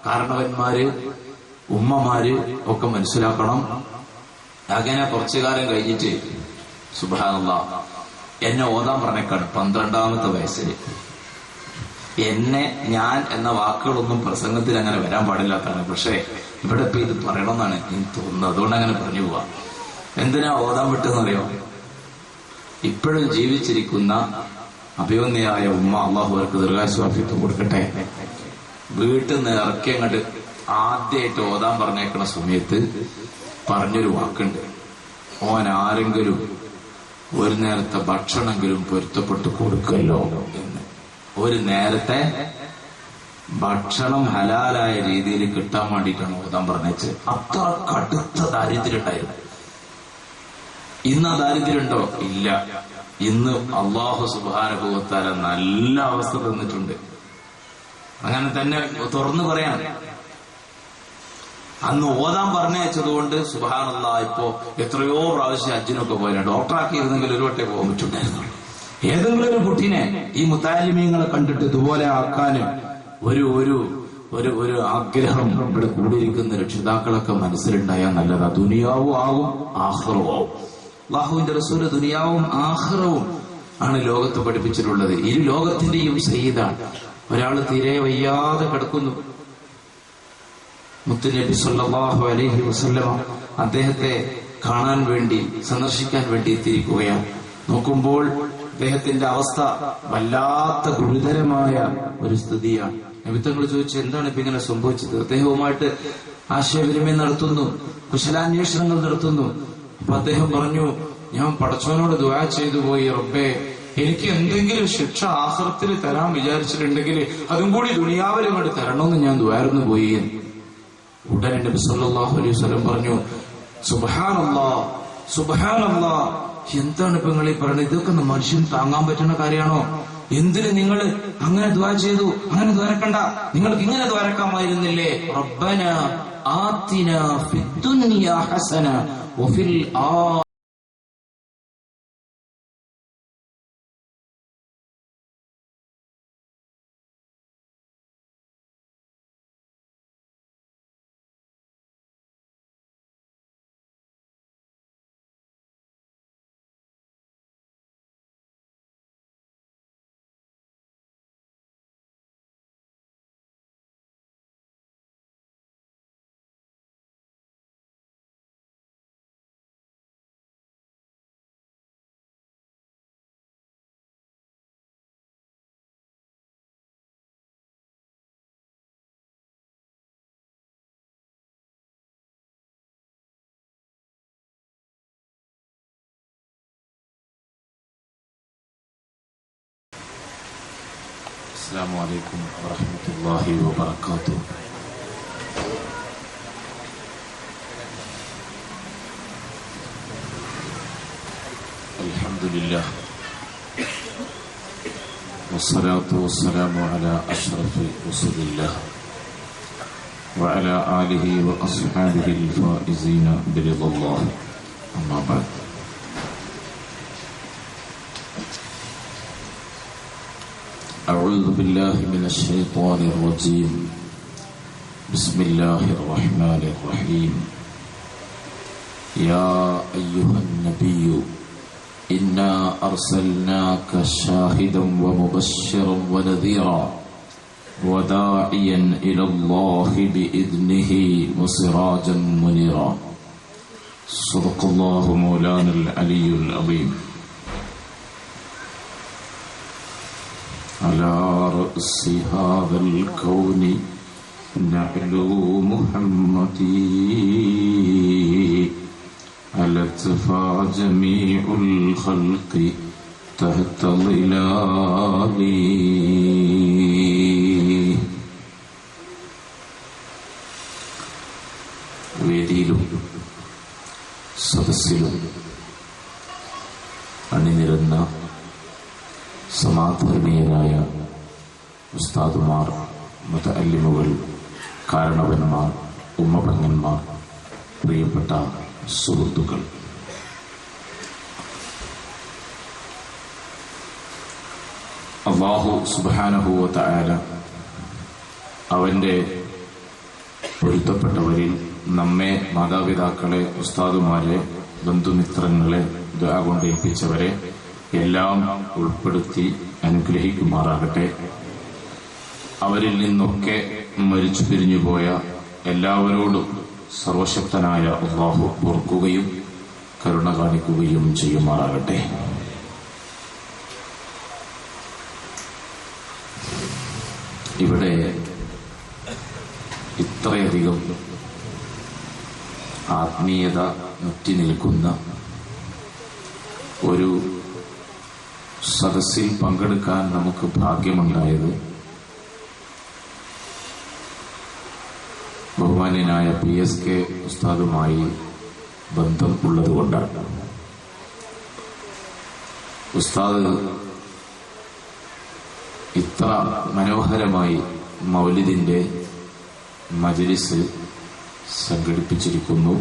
കാരണവന്മാര്, ഉമ്മമാര് ഒക്കെ മനസ്സിലാക്കണം. അങ്ങനെ കുറച്ചു കാലം കഴിഞ്ഞിട്ട് സുബ്ഹാനല്ലാഹ് എന്നെ ഓതാൻ പറഞ്ഞേക്കാണ് 12ാമത്തെ വയസ്സിൽ. ഞാൻ എന്ന വാക്കുകളൊന്നും പ്രസംഗത്തിൽ അങ്ങനെ വരാൻ പാടില്ലാത്തതാണ്. പക്ഷെ ഇവിടെ ഇപ്പൊ ഇത് പറയണമെന്നാണ് എനിക്ക് തോന്നുന്നത്. അതുകൊണ്ട് അങ്ങനെ പറഞ്ഞു പോവാ. എന്തിനാ ഓതാൻ വിട്ടെന്നറിയോ? ഇപ്പോഴും ജീവിച്ചിരിക്കുന്ന അഭിവന്യയായ ഉമ്മ, അള്ളാഹു അവർക്ക് ദീർഘായുസ്സും കൊടുക്കട്ടെ, വീട്ടിൽ നിന്ന് ഇറക്കി അങ്ങോട്ട് ആദ്യമായിട്ട് ഓതാൻ പറഞ്ഞേക്കണ സമയത്ത് പറഞ്ഞൊരു വാക്കുണ്ട്. ഓൻ ആരെങ്കിലും ഒരു നേരത്തെ ഭക്ഷണമെങ്കിലും പൊരുത്തപ്പെട്ട് കൊടുക്കല്ലോ എന്ന്. ഒരു നേരത്തെ ഭക്ഷണം ഹലാലായ രീതിയിൽ കിട്ടാൻ വേണ്ടിയിട്ടാണ് ഓതാൻ പറഞ്ഞേച്ച്. അത്ര കടുത്ത ദാരിദ്ര്യം ഉണ്ടായിരുന്നു. ഇന്ന് ആ ദാരിദ്ര്യം ഉണ്ടോ? ഇല്ല. ഇന്ന് അല്ലാഹു സുബ്ഹാനഹു വ തആല നല്ല അവസ്ഥ തന്നിട്ടുണ്ട്. അങ്ങനെ തന്നെ തുറന്നു പറയാൻ. അന്ന് ഓതാൻ പറഞ്ഞയച്ചതുകൊണ്ട് സുബ്ഹാനല്ലാഹ് ഇപ്പോ എത്രയോ പ്രാവശ്യം ഹജ്ജിനൊക്കെ പോയില്ല. ഡോക്ടറാക്കിയിരുന്നെങ്കിൽ ഒരു വട്ടേ പോകാൻ പറ്റുണ്ടായിരുന്നു. ഏതെങ്കിലും ഒരു കുട്ടീനെ ഈ മുത്താലിമീങ്ങളെ കണ്ടിട്ട് ഇതുപോലെ ആക്കാൻ ഒരു ഒരു ഒരു ഒരു ആഗ്രഹം ഇവിടെ കൂടിയിരിക്കുന്ന രക്ഷിതാക്കളൊക്കെ മനസ്സിലുണ്ടായാൽ നല്ലതാ. ദുനിയാവും ആവും ആഖിറവും ആവും. അല്ലാഹുവിന്റെ റസൂല് ദുനിയാവും ആഖിറവും ആണ് ലോകത്ത് പഠിപ്പിച്ചിട്ടുള്ളത്. ഇരു ലോകത്തിന്റെയും സയ്യിദാണ്. ഒരാൾ തീരെ വയ്യാതെ കിടക്കുന്നു. മുത്തുനബി സല്ലല്ലാഹു അലൈഹി വസല്ലമ അദ്ദേഹത്തെ കാണാൻ വേണ്ടി, സന്ദർശിക്കാൻ വേണ്ടി എത്തിയിരിക്കുകയാണ്. നോക്കുമ്പോൾ അദ്ദേഹത്തിന്റെ അവസ്ഥ വല്ലാത്ത ഗുരുതരമായ ഒരു സ്ഥിതിയാണ്. നബിത്തങ്ങൾ ചോദിച്ചു, എന്താണ് ഇപ്പൊ ഇങ്ങനെ സംഭവിച്ചത്? അദ്ദേഹവുമായിട്ട് ആശയവിനിമയം നടത്തുന്നു, കുശലാന്വേഷണങ്ങൾ നടത്തുന്നു. അപ്പൊ അദ്ദേഹം പറഞ്ഞു, ഞാൻ പടച്ചവനോട് ദുആ ചെയ്തു പോയി, റബ്ബേ എനിക്ക് എന്തെങ്കിലും ശിക്ഷ ആഖിറത്തിൽ തരാൻ വിചാരിച്ചിട്ടുണ്ടെങ്കിൽ അതും കൂടി ദുനിയാവിലും കൂടി തരണമെന്ന് ഞാൻ ദുആർന്നു പോയി. ഉടനെ നബി സല്ലല്ലാഹു അലൈഹി വസല്ലം പറഞ്ഞു, സുബ്ഹാനല്ലാഹ് സുബ്ഹാനല്ലാഹ്, എന്താണ് ഇപ്പൊ നിങ്ങൾ ഈ പറയുന്നത്? ഇതൊക്കെ മനുഷ്യന് താങ്ങാൻ പറ്റുന്ന കാര്യമാണോ? എന്തിന് നിങ്ങൾ അങ്ങനെ ദുആ ചെയ്തു? അങ്ങനെ ദ്വാരക്കണ്ട, നിങ്ങൾക്ക് ഇങ്ങനെ ദ്വാരക്കാമായിരുന്നില്ലേ? റബ്ബന ആതിന ഫിദ്ദുനിയ ഹസന വഫിൽ അസ്സലാമു അലൈക്കും വറഹ്മത്തുള്ളാഹി വബറകാതുഹു. അൽഹംദുലില്ലാഹ് വസ്സലാത്തു വസ്സലാമു അലാ അഷ്റഫി റസൂലില്ലാഹ് വഅലാ ആലിഹി വഅസ്ഹാബിഹിൽ ഫായിസീന ബിറിദല്ലാഹ്. അമ്മാ ബഅദ്. أعوذ بالله من الشيطان الرجيم. بسم الله الرحمن الرحيم. يا أيها النبي إنا أرسلناك شاهدا ومبشرا ونذيرا وداعيا إلى الله بإذنه وسراجا منيرا. صدق الله مولانا العلي العظيم. على رأس هذا الكون نعلو محمدي، ألتفى جميع الخلق تحت ظلالي. വേദിയിലും സദസ്സിലും അണിനിരന്ന സമാധാനീയരായ ഉസ്താദുമാർ, മുതഅല്ലിമുകൾ, കാരണവന്മാർ, ഉമ്മപെങ്ങന്മാർ, പ്രിയപ്പെട്ട സുഹൃത്തുക്കൾ, അല്ലാഹു സുബ്ഹാനഹു വ തആല അവന്റെ പൊരുത്തപ്പെട്ടവരിൽ നമ്മെ, മാതാപിതാക്കളെ, ഉസ്താദുമാരെ, ബന്ധുമിത്രങ്ങളെ, ദുആ കൊണ്ട് ഏൽപ്പിച്ചവരെ എല്ലാം ഉൾപ്പെടുത്തി അനുഗ്രഹിക്കുമാറാകട്ടെ. അവരിൽ നിന്നൊക്കെ മരിച്ചു പിരിഞ്ഞുപോയ എല്ലാവരോടും സർവശക്തനായ അല്ലാഹു പൊറുക്കുകയും കരുണ കാണിക്കുകയും ചെയ്യുമാറാകട്ടെ. ഇവിടെ ഇത്രയധികം ആത്മീയത മുറ്റി നിൽക്കുന്ന ഒരു സദസ്സിൽ പങ്കെടുക്കാൻ നമുക്ക് ഭാഗ്യമുണ്ടായത് ബഹുമാന്യനായ PSK ഉസ്താദുമായി ബന്ധം ഉള്ളതുകൊണ്ടാണ്. ഉസ്താദ് ഇത്ര മനോഹരമായി മൗലിദിന്റെ മജ്‌ലിസ് സംഘടിപ്പിച്ചിരിക്കുന്നു.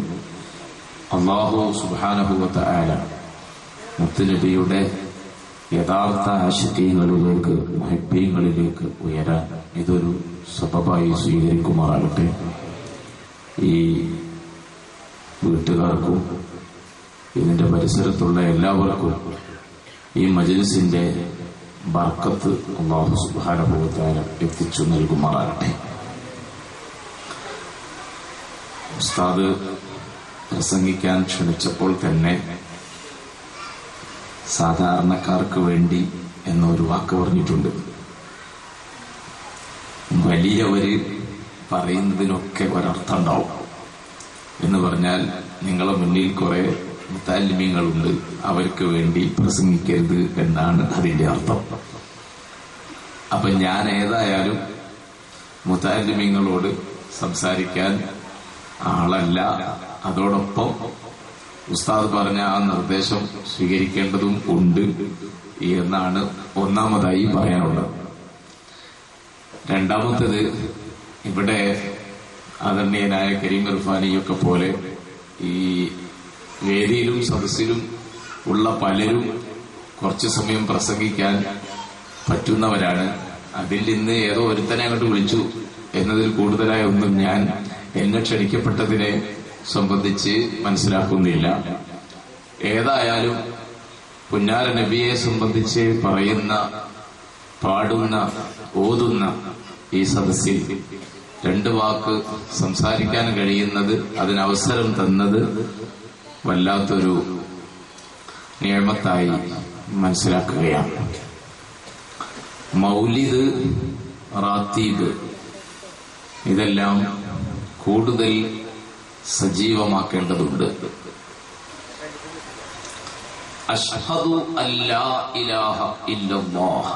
അല്ലാഹു സുബ്ഹാനഹു വ തആല മുത്തുനബിയുടെ യഥാർത്ഥ ആശിഖീങ്ങളിലേക്ക് മുഹിബ്ബീങ്ങളിലേക്ക് ഉയരാൻ ഇതൊരു സബബായി സ്വീകരിക്കുമാറാകട്ടെ. ഈ വീട്ടുകാർക്കും ഇതിന്റെ പരിസരത്തുള്ള എല്ലാവർക്കും ഈ മജ്‌ലിസിന്റെ ബർക്കത്ത് അല്ലാഹു സുബ്ഹാനഹു വ തആല എത്തിച്ചു നൽകുമാറാകട്ടെ. ഉസ്താദ് പ്രസംഗിക്കാൻ ക്ഷണിച്ചപ്പോൾ തന്നെ സാധാരണക്കാർക്ക് വേണ്ടി എന്നൊരു വാക്ക് പറഞ്ഞിട്ടുണ്ട്. വലിയവര് പറയുന്നതിനൊക്കെ ഒരർത്ഥം ഉണ്ടാവും എന്ന് പറഞ്ഞാൽ നിങ്ങളെ മുന്നിൽ കുറെ മുത്താലിമീങ്ങളുണ്ട്, അവർക്ക് വേണ്ടി പ്രസംഗിക്കരുത് എന്നാണ് അതിന്റെ അർത്ഥം. അപ്പൊ ഞാൻ ഏതായാലും മുത്താലിമീങ്ങളോട് സംസാരിക്കാൻ ആളല്ല. അതോടൊപ്പം ഉസ്താദ് പറഞ്ഞ ആ നിർദ്ദേശം സ്വീകരിക്കേണ്ടതും ഉണ്ട് എന്നാണ് ഒന്നാമതായി പറയാനുള്ളത്. രണ്ടാമത്തേത്, ഇവിടെ ആദരണീയനായ കരീം ഇർഫാനിയൊക്കെ പോലെ ഈ വേദിയിലും സദസ്സിലും ഉള്ള പലരും കുറച്ചു സമയം പ്രസംഗിക്കാൻ പറ്റുന്നവരാണ്. അതിൽ നിന്ന് ഏതോ ഒരുത്തനെ അങ്ങോട്ട് വിളിച്ചു എന്നതിൽ കൂടുതലായ ഒന്നും ഞാൻ എന്നെ ക്ഷണിക്കപ്പെട്ടതിനെ സംബന്ധിച്ച് മനസ്സിലാക്കുന്നില്ല. ഏതായാലും പുന്നാര നബിയെ സംബന്ധിച്ച് പറയുന്ന, പാടുന്ന, ഓതുന്ന ഈ സദസ്സിൽ രണ്ട് വാക്ക് സംസാരിക്കാൻ കഴിയുന്നത്, അതിനവസരം തന്നത് വല്ലാത്തൊരു നിയമത്തായി മനസ്സിലാക്കുകയാണ്. മൗലിദ്, റാത്തീബ് ഇതെല്ലാം കൂടുതൽ സജീവമാക്കേണ്ടതുണ്ട്. അഷ്ഹദു അല്ലാ ഇലാഹ ഇല്ലല്ലാഹ്,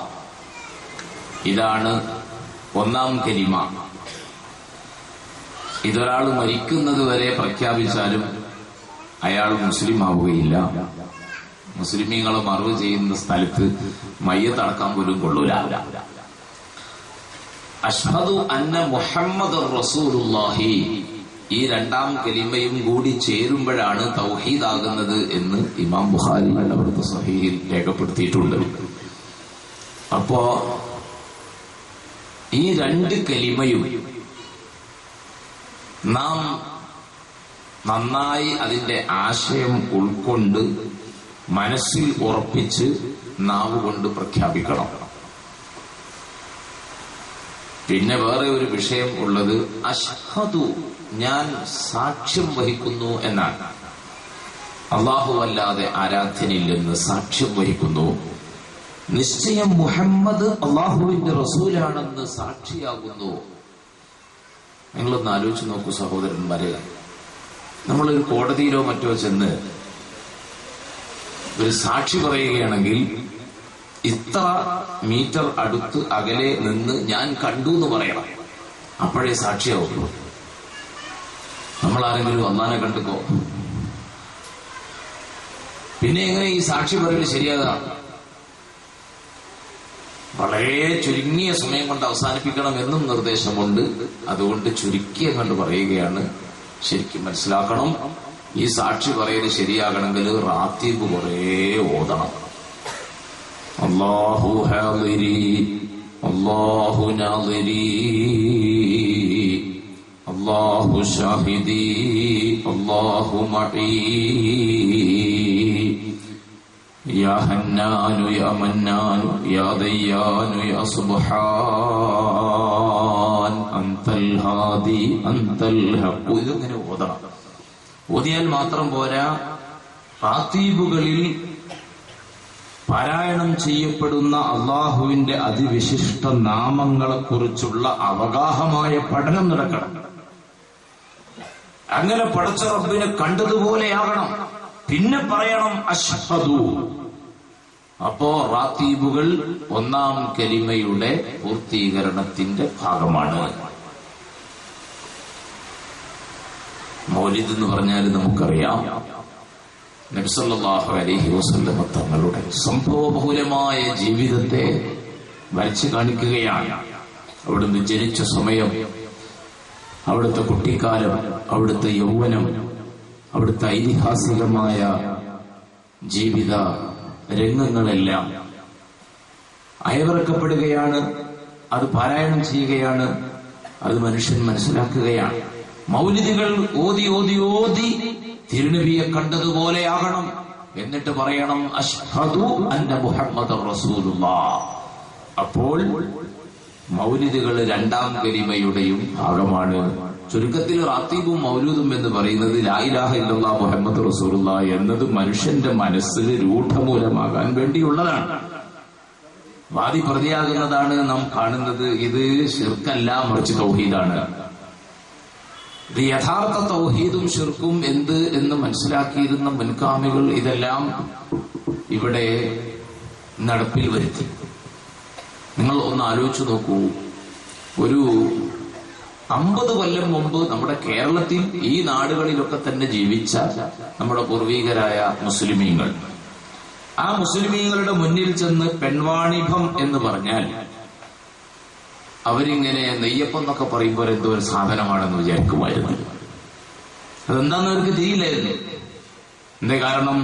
ഇതാണ് ഒന്നാം കലിമ. ഇതൊരാൾ മരിക്കുന്നത് വരെ പ്രഖ്യാപിച്ചാലും അയാൾ മുസ്ലിം ആവുകയില്ല. മുസ്ലിമീങ്ങളെ മറവ് ചെയ്യുന്ന സ്ഥലത്ത് മയ്യത്തടക്കാൻ പോലും കൊള്ളൂല. അഷ്ഹദു അന്ന മുഹമ്മദുർ റസൂലുള്ളാഹി, ഈ രണ്ടാം കലിമയും കൂടി ചേരുമ്പോഴാണ് തൗഹീദാകുന്നത് എന്ന് ഇമാം ബുഖാരി അവിടുത്തെ സ്വഹീഹിൽ രേഖപ്പെടുത്തിയിട്ടുണ്ട്. അപ്പോ ഈ രണ്ട് കലിമയും നാം നന്നായി അതിന്റെ ആശയം ഉൾക്കൊണ്ട് മനസ്സിൽ ഉറപ്പിച്ച് നാവ് കൊണ്ട് പ്രഖ്യാപിക്കണം. പിന്നെ വേറെ ഒരു വിഷയം ഉള്ളത്, അഷ്ഹദു, ഞാൻ സാക്ഷ്യം വഹിക്കുന്നു എന്നാണ്. അല്ലാഹു അല്ലാതെ ആരാധ്യനില്ലെന്ന് സാക്ഷ്യം വഹിക്കുന്നു. നിശ്ചയം മുഹമ്മദ് അല്ലാഹുവിന്റെ റസൂലാണെന്ന് സാക്ഷിയാകുന്നു. നിങ്ങളൊന്ന് ആലോചിച്ച് നോക്കൂ സഹോദരന്മാരെ, നമ്മളൊരു കോടതിയിലോ മറ്റോ ചെന്ന് ഒരു സാക്ഷി പറയുകയാണെങ്കിൽ ഇത്ര മീറ്റർ അടുത്ത് അകലെ നിന്ന് ഞാൻ കണ്ടു എന്ന് പറയണം, അപ്പോഴേ സാക്ഷിയാവുള്ളൂ. നമ്മളാരെങ്കിലും അല്ലാഹനെ കണ്ടുക്കോ, പിന്നെ എങ്ങനെ ഈ സാക്ഷി പറയൽ ശരിയാകാം? വളരെ ചുരുങ്ങിയ സമയം കൊണ്ട് അവസാനിപ്പിക്കണം എന്നും നിർദ്ദേശമുണ്ട്. അതുകൊണ്ട് ചുരുക്കിയ കണ്ട് പറയുകയാണ്. ശരിക്കും മനസ്സിലാക്കണം, ഈ സാക്ഷി പറയൽ ശരിയാകണമെങ്കിൽ റാത്തീബ് കുറേ ഓതണം. അല്ലാഹു ഹാദിരി, അല്ലാഹു നാദിരി, അല്ലാഹു ഷാഹിദി, അല്ലാഹു മഈ, യാ ഹന്നാനു യാ മന്നാനു യാ ദയ്യാനു യാ സുബ്ഹാൻ, അൻതൽ ഹാദി അൻതൽ ഹഖ്. ഇതിങ്ങനെ ഓതണം. ഓതിയാൽ മാത്രം പോരാ, റാത്തീബുകളിൽ പാരായണം ചെയ്യപ്പെടുന്ന അള്ളാഹുവിന്റെ അതിവിശിഷ്ട നാമങ്ങളെക്കുറിച്ചുള്ള അവഗാഹമായ പഠനം നടക്കണം. അങ്ങനെ പടച്ച റബ്ബിനെ കണ്ടതുപോലെയാകണം. പിന്നെ പറയണം അഷ്ഹദു. അപ്പോ റാത്തീബുകൾ ഒന്നാം കലിമയുടെ പൂർത്തീകരണത്തിന്റെ ഭാഗമാണ്. മൗലിദ് എന്ന് പറഞ്ഞാൽ നമുക്കറിയാം, നബി സല്ലല്ലാഹു അലൈഹി വസല്ലം തങ്ങളുടെ സംഭവബഹുലമായ ജീവിതത്തെ വരച്ചു കാണിക്കുകയാണ്. അവിടുന്ന് ജനിച്ച സമയം, അവിടുത്തെ കുട്ടിക്കാലം, അവിടുത്തെ യൗവനം, അവിടുത്തെ ഐതിഹാസികമായ ജീവിത രംഗങ്ങളെല്ലാം അയവിറക്കപ്പെടുകയാണ്. അത് പാരായണം ചെയ്യുകയാണ്. അത് മനുഷ്യൻ മനസ്സിലാക്കുകയാണ്. മൗലിദുകൾ ഓതി ഓതി ഓതി തിരുനബിയെ കണ്ടതുപോലെയാകണം. എന്നിട്ട് പറയണം അശ്ഹദു അന്ന മുഹമ്മദർ റസൂലുള്ളാഹ്. അപ്പോൾ മൗലിദുകൾ രണ്ടാം കലിമയുടെയും ഭാഗമാണ്. ചുരുക്കത്തിൽ റാത്തീബും മൗലൂദും എന്ന് പറയുന്നത് ലാ ഇലാഹ ഇല്ലല്ലാഹ് മുഹമ്മദ് റസൂലുള്ളാഹ് എന്നത് മനുഷ്യന്റെ മനസ്സിൽ രൂഢമൂലമാകാൻ വേണ്ടിയുള്ളതാണ്. വാദി പ്രതിയാകുന്നതാണ് നാം കാണുന്നത്. ഇത് ശിർക്കല്ല, മറിച്ച് തൗഹീദാണ്. ഇത് യഥാർത്ഥ തൗഹീദും ശിർക്കും എന്ത് എന്ന് മനസ്സിലാക്കിയിരുന്ന മുൻകാമികൾ ഇതെല്ലാം ഇവിടെ നടപ്പിൽ വരുത്തി. നിങ്ങൾ ഒന്ന് ആലോചിച്ചു നോക്കൂ. ഒരു 50 കൊല്ലം മുമ്പ് നമ്മുടെ കേരളത്തിൽ ഈ നാടുകളിലൊക്കെ തന്നെ ജീവിച്ച നമ്മുടെ പൂർവികരായ മുസ്ലിമീങ്ങൾ, ആ മുസ്ലിമീങ്ങളുടെ മുന്നിൽ ചെന്ന് പെൺവാണിഭം എന്ന് പറഞ്ഞാൽ അവരിങ്ങനെ നെയ്യപ്പം എന്നൊക്കെ പറയുമ്പോൾ എന്തോ ഒരു സാധനമാണെന്ന് വിചാരിക്കുമായിരുന്നു. അതെന്താന്ന് അവർക്ക് തിരിയില്ലായിരുന്നു. എന്തേ കാരണം?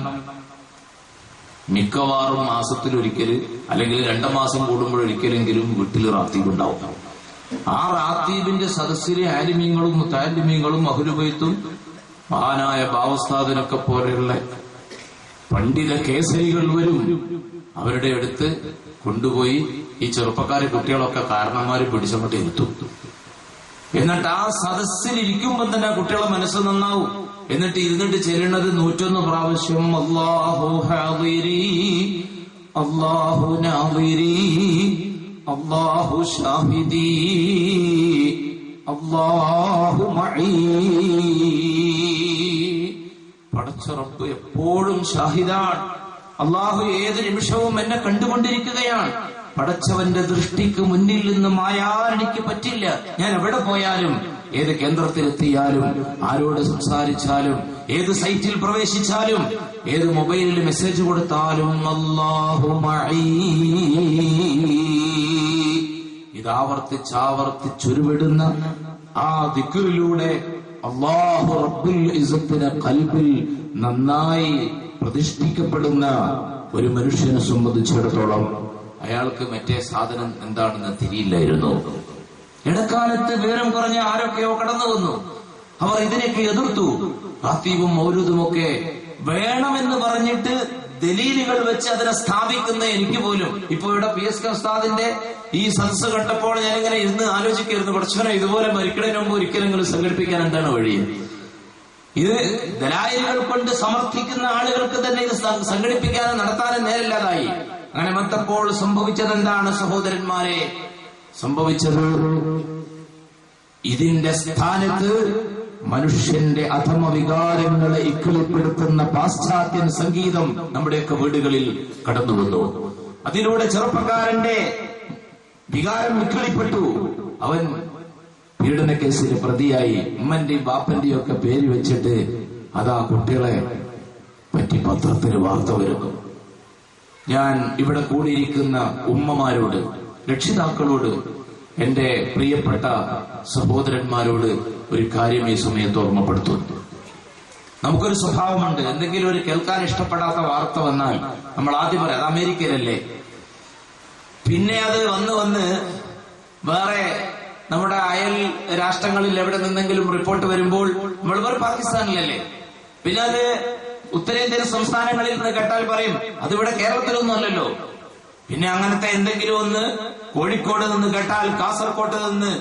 മിക്കവാറും മാസത്തിലൊരിക്കൽ അല്ലെങ്കിൽ 2 മാസം കൂടുമ്പോഴൊരിക്കലെങ്കിലും വീട്ടിൽ റാത്തീബ് ഉണ്ടാവും. ആ റാത്തീബിന്റെ സദസ്സിലെ ആലിമീങ്ങളും മുത്താലിമീങ്ങളും അഹ്ലുബൈത്തും മഹാനായ ബാവസ്ഥാദിനൊക്കെ പോലെയുള്ള പണ്ഡിത കേസരികൾ വരും. അവരുടെ അടുത്ത് കൊണ്ടുപോയി ഈ ചെറുപ്പക്കാരെ കുട്ടികളൊക്കെ കാരണന്മാര് പിടിച്ചങ്ങോട്ട് ഇരുത്തും. എന്നിട്ട് ആ സദസ്സിൽ ഇരിക്കുമ്പോൾ തന്നെ കുട്ടികളെ മനസ്സ് നന്നാവും. എന്നിട്ട് ഇരുന്നിട്ട് ചെല്ലുന്നത് 101 പ്രാവശ്യം അല്ലാഹു ഹാദിരി അല്ലാഹു നാദിരി അല്ലാഹു ഷാഹിദി അല്ലാഹു മഈ. പടച്ച റബ്ബ് എപ്പോഴും ഷാഹിദാണ്. അല്ലാഹു ഏത് നിമിഷവും എന്നെ കണ്ടുകൊണ്ടിരിക്കുകയാണ്. പടച്ചവന്റെ ദൃഷ്ടിക്ക് മുന്നിൽ നിന്ന് മായാൻ എനിക്ക് പറ്റില്ല. ഞാൻ എവിടെ പോയാലും, ഏത് കേന്ദ്രത്തിലെത്തിയാലും, ആരോട് സംസാരിച്ചാലും, ഏത് സൈറ്റിൽ പ്രവേശിച്ചാലും, ഏത് മൊബൈലിൽ മെസ്സേജ് കൊടുത്താലും അല്ലാഹു മഈ. ഇതാവർത്തിച്ചാവർത്തിച്ചുരുവിടുന്ന ആ ദിക്റിലൂടെ അല്ലാഹു റബ്ബുൽ ഇസ്സത്തിനെ ഖൽബിൽ നന്നായി പ്രതിഷ്ഠിക്കപ്പെടുന്ന ഒരു മനുഷ്യനെ സംബന്ധിച്ചിടത്തോളം അയാൾക്ക് മറ്റേ സാധനം എന്താണെന്ന് തിരിയില്ലായിരുന്നു. ഇടക്കാലത്ത് വിവരം കുറഞ്ഞ ആരൊക്കെയോ കടന്നു വന്നു. അവർ ഇതിനൊക്കെ എതിർത്തു. റാത്തീബും മൗലൂദുമൊക്കെ വേണമെന്ന് പറഞ്ഞിട്ട് ദലീലുകൾ വെച്ച് അതിനെ സ്ഥാപിക്കുന്ന എനിക്ക് പോലും ഇപ്പൊ ഇവിടെ PSK ഉസ്താദിന്റെ ഈ സദസ്സ് കണ്ടപ്പോൾ ഞാനിങ്ങനെ ഇരുന്ന് ആലോചിക്കായിരുന്നു, കുറച്ചുകൂടെ ഇതുപോലെ മരിക്കണതിന് മുമ്പ് ഒരിക്കലെങ്കിലും സംഘടിപ്പിക്കാൻ എന്താണ് വഴി? ഇത് ദലായിലുകൾ കൊണ്ട് സമർത്ഥിക്കുന്ന ആളുകൾക്ക് തന്നെ ഇത് സംഘടിപ്പിക്കാനും നടത്താനും നേരില്ലാതായി. അങ്ങനെ വന്നപ്പോൾ സംഭവിച്ചത് എന്താണ് സഹോദരന്മാരെ? സംഭവിച്ചത് ഇതിന്റെ സ്ഥാനത്ത് മനുഷ്യന്റെ അധമ വികാരങ്ങളെ ഇക്കിളിപ്പെടുത്തുന്ന പാശ്ചാത്യൻ സംഗീതം നമ്മുടെയൊക്കെ വീടുകളിൽ കടന്നു വന്നു. അതിലൂടെ ചെറുപ്പക്കാരന്റെ വികാരം ഇക്കിളിപ്പെട്ടു. അവൻ പീഡന കേസിന് പ്രതിയായി. ഉമ്മന്റെയും ബാപ്പന്റെയും ഒക്കെ പേര് വെച്ചിട്ട് അതാ കുട്ടികളെ പറ്റി പത്രത്തിൽ വാർത്ത വരുന്നു. ഞാൻ ഇവിടെ കൂടിയിരിക്കുന്ന ഉമ്മമാരോട്, രക്ഷിതാക്കളോട്, എന്റെ പ്രിയപ്പെട്ട സഹോദരന്മാരോട് ഒരു കാര്യം ഈ സമയത്ത് ഓർമ്മപ്പെടുത്തുന്നു. നമുക്കൊരു സ്വഭാവമുണ്ട്. എന്തെങ്കിലും ഒരു കേൾക്കാൻ ഇഷ്ടപ്പെടാത്ത വാർത്ത വന്നാൽ നമ്മൾ ആദ്യം പറയാം അത് അമേരിക്കയിലല്ലേ. പിന്നെ അത് വന്ന് വേറെ നമ്മുടെ അയൽ രാഷ്ട്രങ്ങളിൽ എവിടെ നിന്നെങ്കിലും റിപ്പോർട്ട് വരുമ്പോൾ നമ്മൾ വേറെ പാകിസ്ഥാനിലല്ലേ. പിന്നെ അത് ഉത്തരേന്ത്യൻ സംസ്ഥാനങ്ങളിൽ നിന്ന് കേട്ടാൽ പറയും അതിവിടെ കേരളത്തിലൊന്നും അല്ലല്ലോ. പിന്നെ അങ്ങനത്തെ എന്തെങ്കിലും ഒന്ന് കോഴിക്കോട് നിന്ന് കേട്ടാൽ, കാസർകോട്ട് നിന്ന്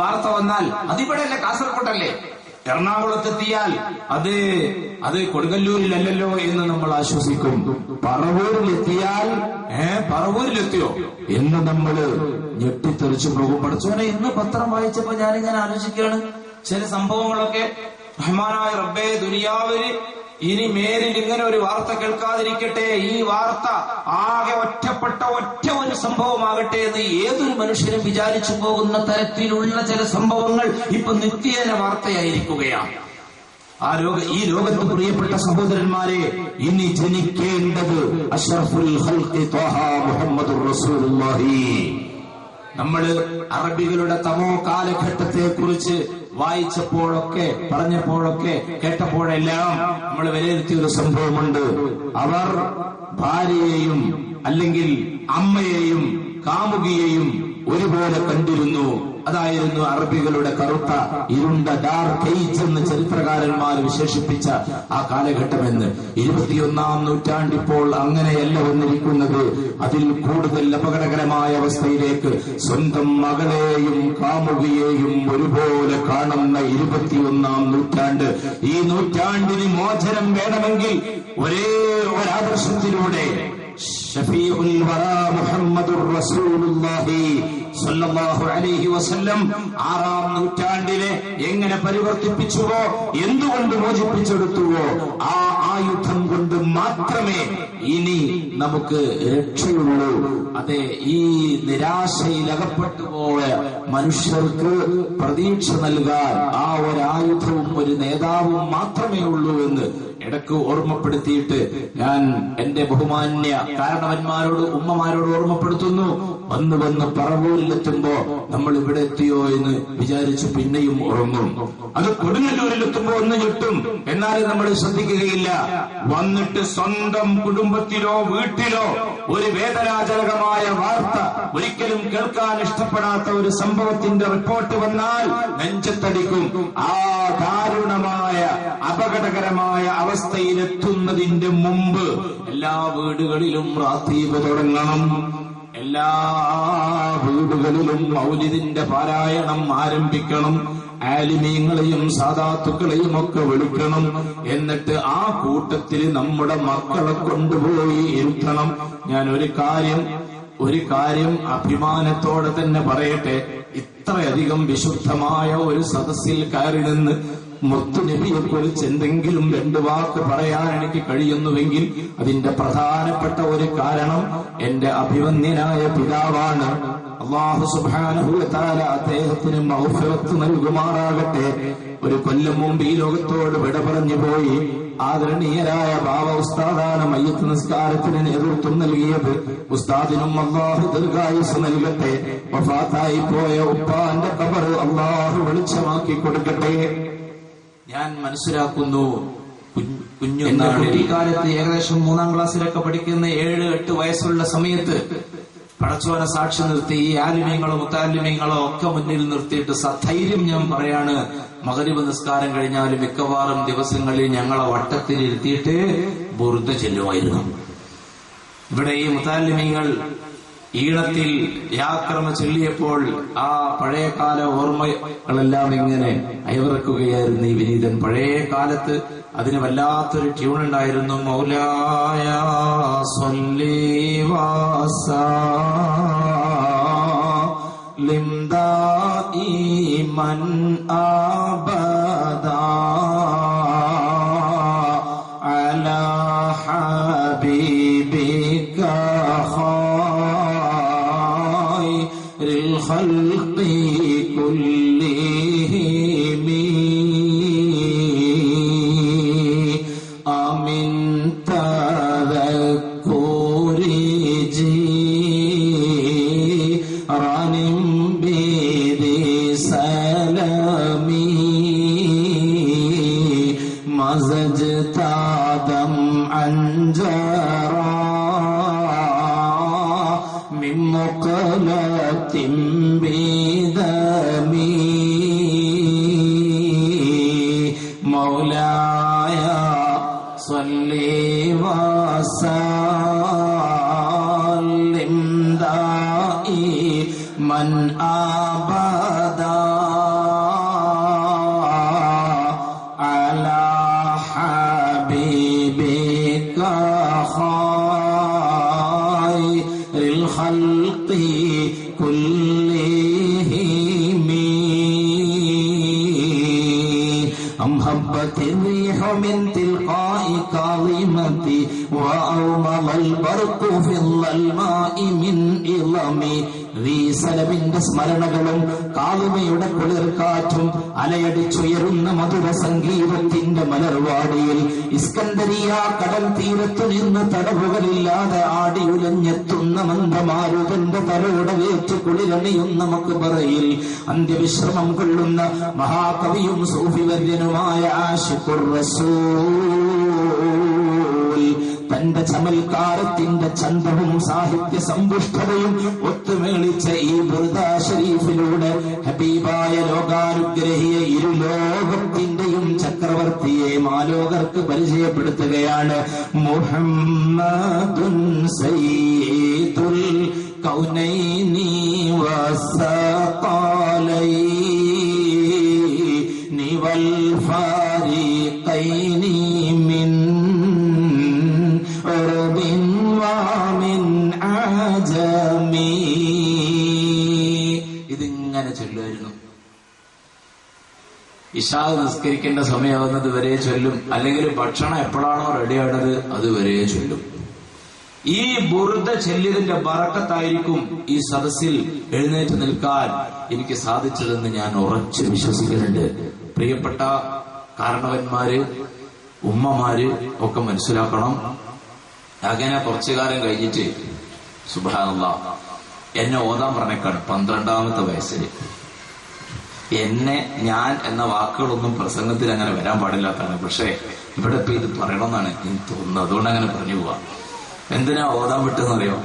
വാർത്ത വന്നാൽ അതിവിടെ അല്ലേ, കാസർകോട്ടല്ലേ. എറണാകുളത്തെത്തിയാൽ അത് കൊടുങ്ങല്ലൂരിലല്ലല്ലോ എന്ന് നമ്മൾ ആശ്വസിക്കും. പറവൂരിലെത്തിയാൽ പറവൂരിലെത്തിയോ എന്ന് നമ്മള് ഞെട്ടിത്തെറിച്ചു പോകും. പഠിച്ചോനെ ഇന്ന് പത്രം വായിച്ചപ്പോ ഞാനിങ്ങനെ ആലോചിക്കുകയാണ്, ചില സംഭവങ്ങളൊക്കെ റഹ്മാനായ റബ്ബേ ദുനിയാവില് ഇനി മേലിൽ ഇങ്ങനെ ഒരു വാർത്ത കേൾക്കാതിരിക്കട്ടെ. ഈ വാർത്ത ആകെ ഒറ്റപ്പെട്ട ഒരു സംഭവമാകട്ടെ എന്ന് ഏതൊരു മനുഷ്യനും വിചാരിച്ചു പോകുന്ന തരത്തിലുള്ള ചില സംഭവങ്ങൾ ഇപ്പൊ നിത്യേന വാർത്തയായിരിക്കുകയാണ്. ഈ ലോകത്ത് പ്രിയപ്പെട്ട സഹോദരന്മാരെ, ഇനി ജനിക്കേണ്ടത് അഷ്റഫുൽ ഖൽഖി ത്വഹ മുഹമ്മദുർ റസൂലുള്ളാഹി. നമ്മൾ അറബികളുടെ തമോ കാലഘട്ടത്തെ കുറിച്ച് വായിച്ചപ്പോഴൊക്കെ പറഞ്ഞപ്പോഴൊക്കെ കേട്ടപ്പോഴെല്ലാം നമ്മൾ വിലയിരുത്തിയൊരു സംഭവമുണ്ട്. അവർ ഭാര്യയെയും അല്ലെങ്കിൽ അമ്മയെയും കാമുകിയെയും ഒരുപോലെ കണ്ടിരുന്നു. അതായിരുന്നു അറബികളുടെ കറുത്ത ഇരുണ്ട ഡാർക്ക് ഏജ് എന്ന് ചരിത്രകാരന്മാർ വിശേഷിപ്പിച്ച ആ കാലഘട്ടമെന്ന്. 21-ാം നൂറ്റാണ്ടിപ്പോൾ അങ്ങനെയല്ല വന്നിരിക്കുന്നത്. അതിൽ കൂടുതൽ അപകടകരമായ അവസ്ഥയിലേക്ക് സ്വന്തം മകളെയും കാമുകിയെയും ഒരുപോലെ കാണുന്ന 21-ാം നൂറ്റാണ്ട്. ഈ നൂറ്റാണ്ടിന് മോചനം വേണമെങ്കിൽ ഒരേ ഒരാദർശത്തിലൂടെ ഷഫീഉൽ വറാ മുഹമ്മദുർ റസൂലുള്ളാഹി സ്വല്ലല്ലാഹു അലൈഹി വസല്ലം 6-ാം നൂറ്റാണ്ടിലെ എങ്ങനെ പരിവർത്തിപ്പിച്ചുവോ, എന്തുകൊണ്ട് മോചിപ്പിച്ചെടുത്തുവോ, ആ ആയുധം കൊണ്ട് മാത്രമേ ഇനി നമുക്ക് രക്ഷയുള്ളൂ. അതെ, ഈ നിരാശയിൽ അകപ്പെട്ടുപോയ മനുഷ്യർക്ക് പ്രതീക്ഷ നൽകാൻ ആ ഒരായുധവും ഒരു നേതാവും മാത്രമേ ഉള്ളൂ എന്ന് ഇടക്ക് ഓർമ്മപ്പെടുത്തിയിട്ട് ഞാൻ എന്റെ ബഹുമാന്യ കാരണവന്മാരോട് ഉമ്മമാരോട് ഓർമ്മപ്പെടുത്തുന്നു. വന്ന് പറവൂരിലെത്തുമ്പോ നമ്മൾ ഇവിടെ എത്തിയോ എന്ന് വിചാരിച്ചു പിന്നെയും ഉറങ്ങും. അത് കൊടുങ്ങല്ലൂരിലെത്തുമ്പോ ഒന്ന് ഞെട്ടും, എന്നാലും നമ്മൾ ശ്രദ്ധിക്കുകയില്ല. വന്നിട്ട് സ്വന്തം കുടുംബത്തിലോ വീട്ടിലോ ഒരു വേദനാജനകമായ വാർത്ത, ഒരിക്കലും കേൾക്കാൻ ഇഷ്ടപ്പെടാത്ത ഒരു സംഭവത്തിന്റെ റിപ്പോർട്ട് വന്നാൽ നെഞ്ചത്തടിക്കും. ആ ദാരുണമായ അപകടകരമായ അവസ്ഥയിലെത്തുന്നതിന്റെ മുമ്പ് എല്ലാ വീടുകളിലും റാത്തീബ് തുടങ്ങണം. എല്ലാ വീടുകളിലും മൗലിദിന്റെ പാരായണം ആരംഭിക്കണം. ആലിമീങ്ങളെയും സാദാത്തുക്കളെയും ഒക്കെ വിളിക്കണം. എന്നിട്ട് ആ കൂട്ടത്തിൽ നമ്മുടെ മക്കളെ കൊണ്ടുപോയി ഇരുത്തണം. ഞാൻ ഒരു കാര്യം അഭിമാനത്തോടെ തന്നെ പറയട്ടെ. ഇത്രയധികം വിശുദ്ധമായ ഒരു സദസ്സിൽ കയറി നിന്ന് മുത്തുനബിയെ കുറിച്ച് എന്തെങ്കിലും 2 വാക്ക് പറയാൻ എനിക്ക് കഴിയുന്നുവെങ്കിൽ അതിന്റെ പ്രധാനപ്പെട്ട ഒരു കാരണം എന്റെ അഭിവന്ദ്യനായ പിതാവാണ്. അല്ലാഹു സുബ്ഹാനഹു വ തആല അദ്ദേഹത്തിന് മഗ്ഫിറത്ത് നൽകുമാറാകട്ടെ. ഒരു കൊല്ലം മുമ്പ് ഈ ലോകത്തോട് വിട പറഞ്ഞു പോയി ആദരണീയരായ ബാവ ഉസ്താദാണ് മയ്യത്ത് നിസ്കാരത്തിന് നേതൃത്വം നൽകിയത്. ഉസ്താദിനും അല്ലാഹു ദീർഘായുസ് നൽകട്ടെ. വഫാത്തായി പോയ ഉപ്പാന്റെ ഖബർ അല്ലാഹു വെളിച്ചമാക്കി കൊടുക്കട്ടെ. ഞാൻ മനസ്സിലാക്കുന്നു, കുട്ടിക്കാലത്ത് ഏകദേശം 3-ാം ക്ലാസ്സിലൊക്കെ പഠിക്കുന്ന 7-8 വയസ്സുള്ള സമയത്ത് പടച്ചോനെ സാക്ഷി നിർത്തി ഈ ആലിമീങ്ങളോ മുത്താലിമീങ്ങളോ ഒക്കെ മുന്നിൽ നിർത്തിയിട്ട് സധൈര്യം ഞാൻ പറയാണ്, മഗ്രിബ് നിസ്കാരം കഴിഞ്ഞാലും മിക്കവാറും ദിവസങ്ങളിൽ ഞങ്ങളെ വട്ടത്തിലിരുത്തിയിട്ട് ബുർദ ചെല്ലുമായിരുന്നു. ഇവിടെ ഈ മുത്താലിമീങ്ങൾ ഈണത്തിൽ യാക്രമ ചൊല്ലിയപ്പോൾ ആ പഴയകാല ഓർമ്മകളെല്ലാം ഇങ്ങനെ അയവിറക്കുകയായിരുന്നു ഈ വിനീതൻ. പഴയ കാലത്ത് അതിന് വല്ലാത്തൊരു ട്യൂൺ ഉണ്ടായിരുന്നു. മൗലായ സ്വല്ലി വസല്ലിം ദായിമൻ അബദാ അലാ ഹബീബിക الخلق كلهم آمن تذكر جيران بذي سلامي مزجت دمعا جرى من مقلة بدمي مولاي صل وسلم دائما أبدا على حبيبك خير الخلق كلهم أم هبت الريح من تلقاء كاظمتي وأومض البرق في الظلماء من إظمي സലമിന്റെ സ്മരണകളും കാളുമയുടെ കുളിർക്കാറ്റും അലയടിച്ചുയരുന്ന മധുര സംഗീതത്തിന്റെ മലർവാടിയിൽ ഇസ്കന്ദരിയ കടൽ തീരത്തു നിന്ന് തടവുകളില്ലാതെ ആടിയുലഞ്ഞെത്തുന്ന മന്ദമാരുതന്റെ തലോടവേറ്റ് കുളിരണിയുന്ന മക്ബറയിൽ അന്ത്യവിശ്രമം കൊള്ളുന്ന മഹാകവിയും സൂഫിവര്യനുമായ ആശിഖുർ റസൂൽ തന്റെ ചമൽക്കാരത്തിന്റെ ചന്തവും സാഹിത്യ സമ്പുഷ്ടതയും ഒത്തുമേളിച്ച ഈ ബുർദ ശരീഫിലൂടെ ഹബീബായ ലോകാനുഗ്രഹിയ ഇരുലോകത്തിന്റെയും ചക്രവർത്തിയെ മാലോകർക്ക് പരിചയപ്പെടുത്തുകയാണ്. മുഹമ്മദുൻ സയ്യിദുൽ കൗനൈനി വസ്സഖലൈനി വൽ ഫാരിഖൈനി മിൻ ഇതിങ്ങനെ ചൊല്ലുമായിരുന്നു. ഇശാ നിസ്കരിക്കേണ്ട സമയമാകുന്നത് വരെ ചൊല്ലും, അല്ലെങ്കിൽ ഭക്ഷണം എപ്പോഴാണോ റെഡിയാണത് അതുവരെ ചൊല്ലും. ഈ ബുർദ ചൊല്ലിയതിന്റെ ബറക്കത്തായിരിക്കും ഈ സദസ്സിൽ എഴുന്നേറ്റ് നിൽക്കാൻ എനിക്ക് സാധിച്ചതെന്ന് ഞാൻ ഉറച്ചു വിശ്വസിക്കുന്നുണ്ട്. പ്രിയപ്പെട്ട കാരണവന്മാര്, ഉമ്മമാര് ഒക്കെ മനസ്സിലാക്കണം. അങ്ങനെ കുറച്ചു കാലം കഴിഞ്ഞിട്ട് സുബ്ഹാനല്ലാഹ് എന്നെ ഓതാൻ പറഞ്ഞേക്കാണ് 12ാമത്തെ വയസ്സിൽ. ഞാൻ എന്ന വാക്കുകളൊന്നും പ്രസംഗത്തിൽ അങ്ങനെ വരാൻ പാടില്ലാത്തതാണ്. പക്ഷെ ഇവിടെ ഇപ്പൊ ഇത് പറയണമെന്നാണ് എനിക്ക് തോന്നുന്നത്. അതുകൊണ്ട് അങ്ങനെ പറഞ്ഞു പോവാ. എന്തിനാ ഓതാൻ വിട്ടെന്നറിയോ?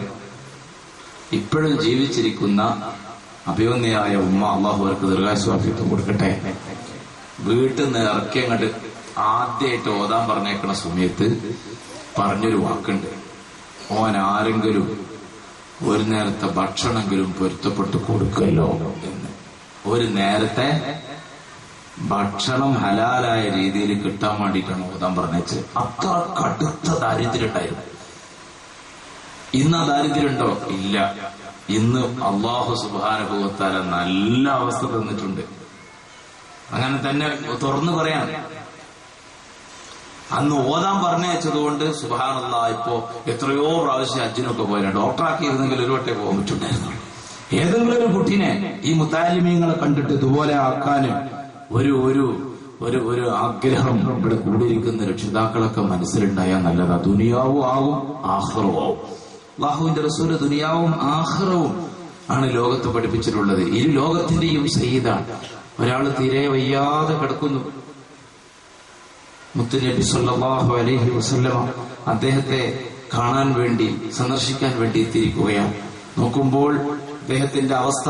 ഇപ്പോഴും ജീവിച്ചിരിക്കുന്ന അഭിമന്യയായ ഉമ്മ, അള്ളാഹു അവർക്ക് ദീർഘായുസ്സും കൊടുക്കട്ടെ, വീട്ടിൽ നിന്ന് ഇറക്കി അങ്ങോട്ട് ആദ്യമായിട്ട് ഓതാൻ പറഞ്ഞേക്കണ സമയത്ത് പറഞ്ഞൊരു വാക്കുണ്ട്. ഓൻ ആരെങ്കിലും ഒരു നേരത്തെ ഭക്ഷണമെങ്കിലും പൊരുത്തപ്പെട്ട് കൊടുക്കല്ലോ എന്ന്. ഒരു നേരത്തെ ഭക്ഷണം ഹലാലായ രീതിയിൽ കിട്ടാൻ വേണ്ടിയിട്ടാണ് ഓതാൻ പറഞ്ഞത്. അത്ര കടുത്ത ദാരിദ്ര്യം ഉണ്ടായിരുന്നു. ഇന്ന് ആ ദാരിദ്ര്യമുണ്ടോ? ഇല്ല. ഇന്ന് അല്ലാഹു സുബ്ഹാനഹു വ തആല നല്ല അവസ്ഥ തന്നിട്ടുണ്ട്. അങ്ങനെ തന്നെ തുറന്നു പറയാം. അന്ന് ഓതാൻ പറഞ്ഞയച്ചതുകൊണ്ട് സുബ്ഹാനല്ലാഹ് ഇപ്പോ എത്രയോ പ്രാവശ്യം ഹജ്ജിനൊക്കെ പോയാൽ ഡോക്ടറാക്കിയിരുന്നെങ്കിൽ ഒരു വട്ടേ പോകാൻ പറ്റുണ്ടായിരുന്നു. ഏതെങ്കിലും ഒരു കുട്ടീനെ ഈ മുത്താലിമീങ്ങളെ കണ്ടിട്ട് ഇതുപോലെ ആക്കാനും ഒരു ഒരു ഒരു ഒരു ആഗ്രഹം ഇവിടെ കൂടിയിരിക്കുന്ന രക്ഷിതാക്കളൊക്കെ മനസ്സിലുണ്ടായാൽ നല്ലതാ. ദുനിയാവും ആവും ആഖിറവും ആവും. അല്ലാഹുവിന്റെ റസൂല് ദുനിയാവും ആഖിറവും ആണ് ലോകത്ത് പഠിപ്പിച്ചിട്ടുള്ളത്. ഇരു ലോകത്തിന്റെയും സയ്യിദാണ്. ഒരാൾ തീരെ വയ്യാതെ കിടക്കുന്നു. മുത്തുനബി സല്ലല്ലാഹു അലൈഹി വസല്ലമ അദ്ദേഹത്തെ കാണാൻ വേണ്ടി, സന്ദർശിക്കാൻ വേണ്ടി എത്തിയിരിക്കുകയാണ്. നോക്കുമ്പോൾ അദ്ദേഹത്തിന്റെ അവസ്ഥ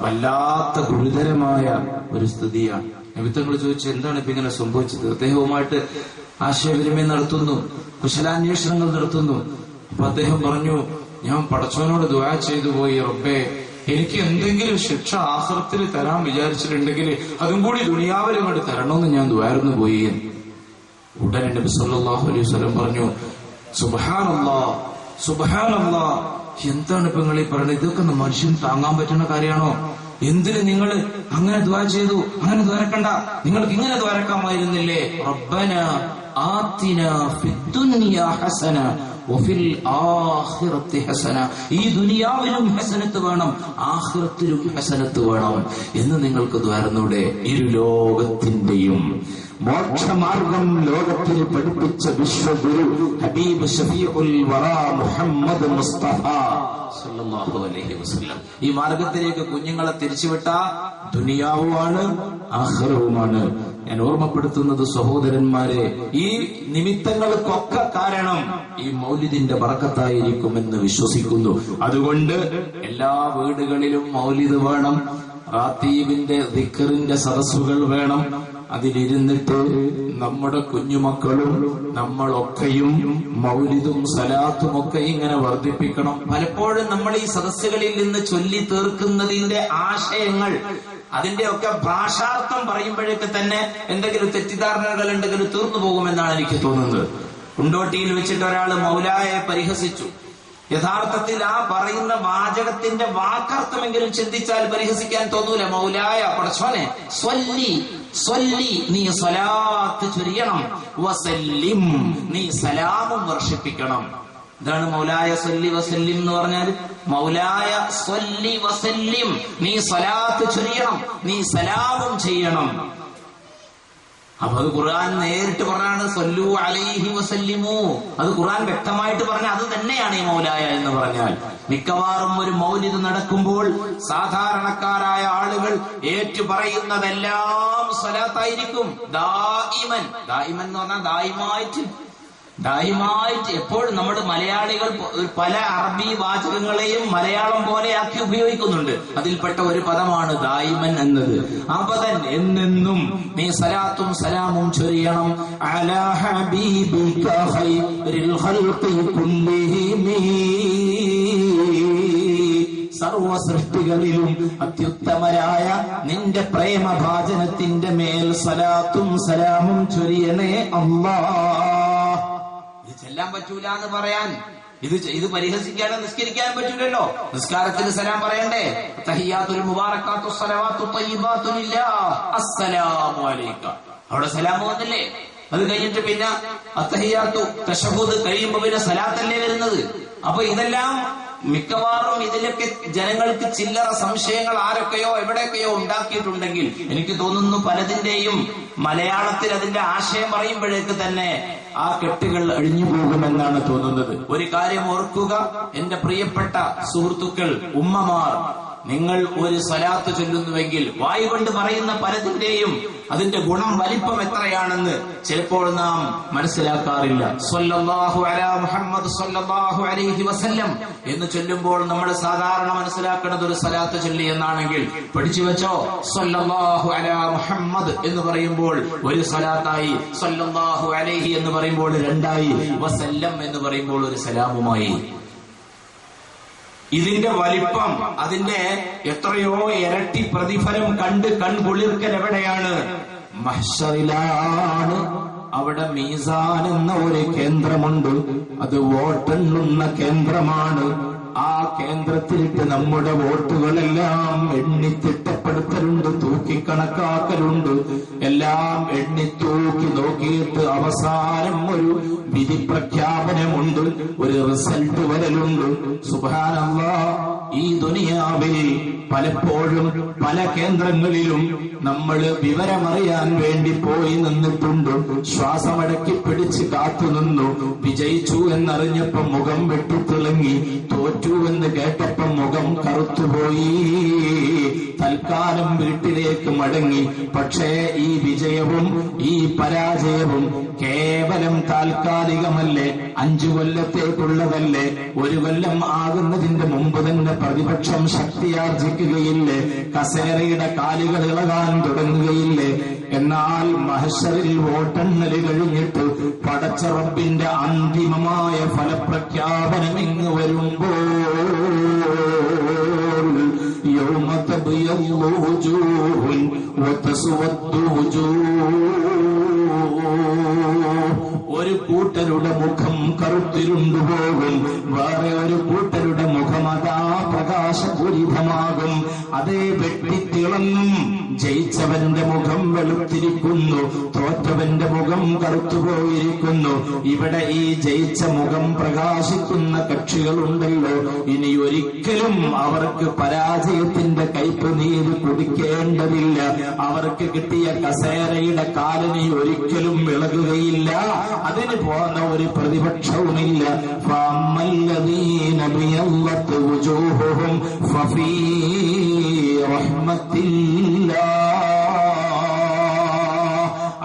വല്ലാത്ത ഗുരുതരമായ ഒരു സ്ഥിതിയാണ്. നബി തങ്ങൾ ചോദിച്ചു, എന്താണ് ഇപ്പൊ ഇങ്ങനെ സംഭവിച്ചത്? അദ്ദേഹവുമായിട്ട് ആശയവിനിമയം നടത്തുന്നു, കുശലാന്വേഷണങ്ങൾ നടത്തുന്നു. അപ്പൊ അദ്ദേഹം പറഞ്ഞു, ഞാൻ പടച്ചവനോട് ദുആ ചെയ്തു പോയി, റബ്ബേ എനിക്ക് എന്തെങ്കിലും ശിക്ഷ ആഖിറത്തിൽ തരാൻ വിചാരിച്ചിട്ടുണ്ടെങ്കിൽ അതും കൂടി ദുനിയാവിലും കൊണ്ട് തരണമെന്ന് ഞാൻ ദുആർന്നു പോയി. ഉടനെ നബി സല്ലല്ലാഹു അലൈഹി വസല്ലം പറഞ്ഞു, സുബ്ഹാനല്ലാഹ് സുബ്ഹാനല്ലാഹ്, എന്താണ് ഇപ്പൊ നിങ്ങൾ ഈ പറയുന്നത്? ഇതൊക്കെ മനുഷ്യൻ താങ്ങാൻ പറ്റുന്ന കാര്യമാണോ? എന്തിന് നിങ്ങൾ അങ്ങനെ ദുആ ചെയ്തു? അങ്ങനെ ദ്വാരക്കണ്ട, നിങ്ങൾക്ക് ഇങ്ങനെ ദ്വാരക്കാമായിരുന്നില്ലേ? റബ്ബന ആതിനാ ഫിദ്ദുനിയാ ഹസന വഫിൽ ആഖിറത്തി ഹസന, ഈ ദുനിയാവിലും ഹസനത്ത് വേണം, ആഖിറത്തിലും ഹസനത്ത് വേണം എന്ന് നിങ്ങൾക്ക് ദ്വാരന്നൂടെ? ഇരു ലോകത്തിന്റെയും മോക്ഷമാർഗം ലോകത്തിൽ പഠിപ്പിച്ച വിശ്വഗുരു ഹബീബ് ഷഫീഉൽ വറാ മുഹമ്മദ് മുസ്തഫ സല്ലല്ലാഹു അലൈഹി വസല്ലം ഈ മാർഗത്തിലേക്ക് കുഞ്ഞുങ്ങളെ തിരിച്ചുവിട്ട ദുനിയാവുമാണ് ആഖിറവുമാണ്. ഞാൻ ഓർമ്മപ്പെടുത്തുന്നത് സഹോദരന്മാരെ, ഈ നിമിത്തങ്ങൾക്കൊക്കെ കാരണം ഈ മൗലിദിന്റെ ബറക്കത്തായിരിക്കുമെന്ന് വിശ്വസിക്കുന്നു. അതുകൊണ്ട് എല്ലാ വീടുകളിലും മൗലിദ് വേണം, റാത്തീബിന്റെ ദിക്റിന്റെ സദസ്സുകൾ വേണം. അതിലിരുന്നിട്ട് നമ്മുടെ കുഞ്ഞുമക്കളും നമ്മളൊക്കെയും മൗലിദും സലാത്തും ഒക്കെ ഇങ്ങനെ വർദ്ധിപ്പിക്കണം. പലപ്പോഴും നമ്മൾ ഈ സദസ്സുകളിൽ നിന്ന് ചൊല്ലി തീർക്കുന്നതിന്റെ ആശയങ്ങൾ, അതിന്റെയൊക്കെ ഭാഷാർത്ഥം പറയുമ്പോഴേക്ക് തന്നെ എന്തെങ്കിലും തെറ്റിദ്ധാരണകൾ ഉണ്ടെങ്കിൽ തീർന്നു പോകുമെന്നാണ് എനിക്ക് തോന്നുന്നത്. കുണ്ടോട്ടിയിൽ വെച്ചിട്ട് ഒരാൾ മൗലായെ പരിഹസിച്ചു. യഥാർത്ഥത്തിൽ ആ പറയുന്ന വാചകത്തിന്റെ വാക്കർത്ഥമെങ്കിലും ചിന്തിച്ചാൽ പരിഹസിക്കാൻ തോന്നൂല. മൗലായ പടച്ചോനെ, സ്വല്ലി സ്വല്ലി, നീ സ്വലാത്ത് ചൊരിയണം, വസല്ലിം, നീ സലാമും വർഷിപ്പിക്കണം. ഇതാണ് മൗലായ സ്വല്ലി വസല്ലിം എന്ന് പറഞ്ഞാൽ. മൗലായ സ്വല്ലി വസല്ലിം, നീ സ്വലാത്ത് ചൊല്ലണം, നീ സലാമും ചെയ്യണം. അപ്പൊ അത് ഖുർആൻ നേരിട്ട് പറഞ്ഞാണ് സ്വല്ലു അലൈഹി വസല്ലിമു. അത് ഖുർആൻ വ്യക്തമായിട്ട് പറഞ്ഞ അത് തന്നെയാണ് ഈ മൗലായ എന്ന് പറഞ്ഞാൽ. മിക്കവാറും ഒരു മൗലിദ് നടക്കുമ്പോൾ സാധാരണക്കാരായ ആളുകൾ ഏറ്റുപറയുന്നതെല്ലാം സ്വലാത്തായിരിക്കും. ദായിമൻ എന്ന് പറഞ്ഞാൽ ദായിമായിട്ട് എപ്പോഴും നമ്മുടെ മലയാളികൾ പല അറബി വാചകങ്ങളെയും മലയാളം പോലെയാക്കി ഉപയോഗിക്കുന്നുണ്ട്. അതിൽപ്പെട്ട ഒരു പദമാണ് ദായിമൻ എന്നത്. അബദൻ എന്നെന്നും നീ സലാത്തും സലാമും ചൊരിയണം. അലാ ഹബീബിക ഖൈറിൽ ഖൽഖി കുല്ലിഹിം, സർവ സൃഷ്ടികളിലും അത്യുത്തമരായ നിന്റെ പ്രേമഭാജനത്തിന്റെ മേൽ സലാത്തും സലാമും ചൊരിയണേ അല്ലാഹ്. ചെല്ലാൻ പറ്റൂല എന്ന് പറയാൻ, ഇത് പരിഹസിക്കാനോ നിസ്കരിക്കാനും പറ്റൂലല്ലോ. നിസ്കാരത്തിന് സലാം പറയണ്ടേ? തഹിയ്യാത്തുൽ മുബാറകാത്തു സ്വലവാത്തു തയ്യിബാത്തു ലില്ലാഹ് അസ്സലാമു അലൈക. അവിടെ സലാം വന്നില്ലേ? അത് കഴിഞ്ഞിട്ട് പിന്നെ അത്തഹിയ്യാത്തു തശഹുദ് കഴിയുമ്പോ പിന്നെ സലാത്തല്ലേ വരുന്നത്. അപ്പൊ ഇതെല്ലാം മിക്കവാറും ഇതിലൊക്കെ ജനങ്ങൾക്ക് ചില്ലറ സംശയങ്ങൾ ആരൊക്കെയോ എവിടെയൊക്കെയോ ഉണ്ടാക്കിയിട്ടുണ്ടെങ്കിൽ എനിക്ക് തോന്നുന്നു പലതിന്റെയും മലയാളത്തിൽ അതിന്റെ ആശയം പറയുമ്പോഴേക്ക് തന്നെ ആ കെട്ടുകൾ അഴിഞ്ഞു പോകുമെന്നാണ് തോന്നുന്നത്. ഒരു കാര്യം ഓർക്കുക എന്റെ പ്രിയപ്പെട്ട സുഹൃത്തുക്കൾ, ഉമ്മമാർ, നിങ്ങൾ ഒരു സ്വലാത്ത് ചൊല്ലുന്നുവെങ്കിൽ വായു കൊണ്ട് പറയുന്ന പലതിന്റെയും അതിന്റെ ഗുണം വലിപ്പം എത്രയാണെന്ന് ചിലപ്പോൾ നാം മനസ്സിലാക്കാറില്ല. സ്വല്ലല്ലാഹു അലാ മുഹമ്മദ് സ്വല്ലല്ലാഹു അലൈഹി വസല്ലം എന്ന് ചൊല്ലുമ്പോൾ നമ്മൾ സാധാരണ മനസ്സിലാക്കുന്നത് ഒരു സ്വലാത്ത് ചൊല്ലി എന്നാണെങ്കിൽ പഠിച്ചു വെച്ചോ. സ്വല്ലല്ലാഹു അലാ മുഹമ്മദ് എന്ന് പറയുമ്പോൾ ഒരു സ്വലാത്തായി, സ്വല്ലല്ലാഹു അലൈഹി എന്ന് പറയുമ്പോൾ രണ്ടായി, വസല്ലം എന്ന് പറയുമ്പോൾ ഒരു സലാമുമായി. ഇതിന്റെ വലിപ്പം, അതിന്റെ എത്രയോ ഇരട്ടി പ്രതിഫലം കണ്ട് കൺകുളിർക്കൽ എവിടെയാണ്? മഹ്ശറിലാണ്. അവിടെ മീസാൻ എന്ന ഒരു കേന്ദ്രമുണ്ട്. അത് വോട്ടെണ്ണുന്ന കേന്ദ്രമാണ്. ആ കേന്ദ്രത്തിലിട്ട് നമ്മുടെ വോട്ടുകളെല്ലാം എണ്ണിത്തിട്ടപ്പെടുത്തലുണ്ട്, തൂക്കിക്കണക്കാക്കലുണ്ട്. എല്ലാം എണ്ണിത്തൂക്കി നോക്കിയിട്ട് അവസാനം ഒരു വിധി പ്രഖ്യാപനമുണ്ട്, ഒരു റിസൾട്ട് വരലുണ്ട്. സുബ്ഹാനല്ലാഹ്, ഈ ദുനിയാവിൽ പലപ്പോഴും പല കേന്ദ്രങ്ങളിലും നമ്മൾ വിവരമറിയാൻ വേണ്ടി പോയി നിന്നിട്ടുണ്ട്. ശ്വാസമടക്കി പിടിച്ച് കാത്തുനിന്നു. വിജയിച്ചു എന്നറിഞ്ഞപ്പോ മുഖം വെട്ടിത്തിളങ്ങി, തോറ്റു എന്ന് കേട്ടപ്പോ മുഖം കറുത്തുപോയി. തൽക്കാലം വീട്ടിലേക്ക് മടങ്ങി. പക്ഷേ ഈ വിജയവും ഈ പരാജയവും കേവലം താൽക്കാലികമല്ലേ? 5 കൊല്ലത്തേക്കുള്ളതല്ലേ? 1 കൊല്ലം ആകുന്നതിന്റെ മുമ്പ് തന്നെ പ്രതിപക്ഷം ശക്തിയാർജിക്കുകയില്ലേ? കസേരയുടെ കാലുകൾ ഇളകാൻ തുടങ്ങുകയില്ലേ? എന്നാൽ മഹ്ശറിൽ വോട്ടെണ്ണല് കഴിഞ്ഞിട്ട് പടച്ച റബ്ബിന്റെ അന്തിമമായ ഫലപ്രഖ്യാപനം ഇങ്ങ് വരുമ്പോൾ യൗമ തബ്യദ്ദു വുജൂഹുൻ വതസ്വദ്ദു വുജൂഹ്. ഒരു കൂട്ടരുടെ മുഖം കറുത്തിരുണ്ടുപോകും, വേറെ ഒരു കൂട്ടരുടെ മുഖം അതാ പ്രകാശപൂരിതമാകും. അതേ വെട്ടിത്തിളങ്ങും. ജയിച്ചവന്റെ മുഖം വെളുത്തിരിക്കുന്നു, തോറ്റവന്റെ മുഖം കറുത്തുപോയിരിക്കുന്നു. ഇവിടെ ഈ ജയിച്ച മുഖം പ്രകാശിക്കുന്ന കക്ഷികളുണ്ടല്ലോ, ഇനി ഒരിക്കലും അവർക്ക് പരാജയത്തിന്റെ കയ്പ് നീര് കുടിക്കേണ്ടതില്ല. അവർക്ക് കിട്ടിയ കസേരയുടെ കാലിനി ഒരിക്കലും ഇളകുകയില്ല. അതിന് പോകുന്ന ഒരു പ്രതിപക്ഷവുമില്ല. ഫഅമ്മല്ലദീന ബിയദ്ദത് വുജൂഹുഹും ഫഫീ റഹ്മത്തില്ലാഹ്.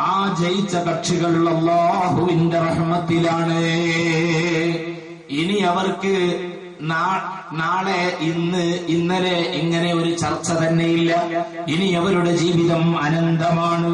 ആ ജയിച്ച കക്ഷികൾ അല്ലാഹുവിന്റെ റഹ്മത്തിലാണ്. ഇനി അവർക്ക് നാളെ ഇന്നലെ ഇങ്ങനെ ഒരു ചർച്ച തന്നെയില്ല. ഇനി അവരുടെ ജീവിതം അനന്തമാണ്.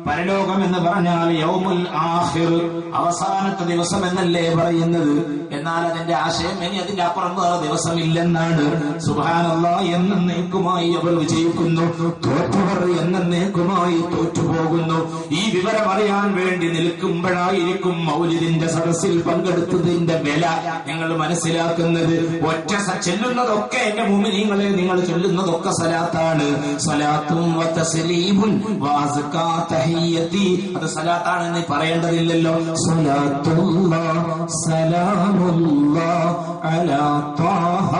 പരലോകം എന്ന് പറഞ്ഞാൽ യൗമുൽ ആഖിർ, അവസാനത്തെ ദിവസം എന്നല്ലേ പറയുന്നത്. എന്നാൽ അതിന്റെ ആശയം ഇനി അതിന്റെ അപ്പുറം വേറെ ദിവസമില്ലെന്നാണ്. സുബ്ഹാനല്ലാഹ്, എന്നേക്കുമായി അവർ വിജയിക്കുന്നു, തോറ്റവർ എന്നേക്കുമായി തോറ്റുപോകുന്നു. ഈ വിവരം അറിയാൻ വേണ്ടി നിൽക്കുമ്പോഴായിരിക്കും മൗലിദിന്റെ സദസ്സിൽ പങ്കെടുത്തതിന്റെ വില നിങ്ങൾ മനസ്സിലാക്കുന്നത്. ഒറ്റ ചെല്ലുന്നതൊക്കെ എന്റെ മുഅ്മിനീങ്ങളെ, നിങ്ങൾ ചൊല്ലുന്നതൊക്കെ സലാത്താണ്. സലാത്തും വതസ്ലീമുൻ വഅസ്കാ തഹിയ്യ തഹിയ്യത്തി, അത് സലാത്താണെന്ന് പറയേണ്ടതില്ലല്ലോ. സലാത്തുല്ലാഹ് സലാമുല്ലാഹ് അലാ ത്വാഹ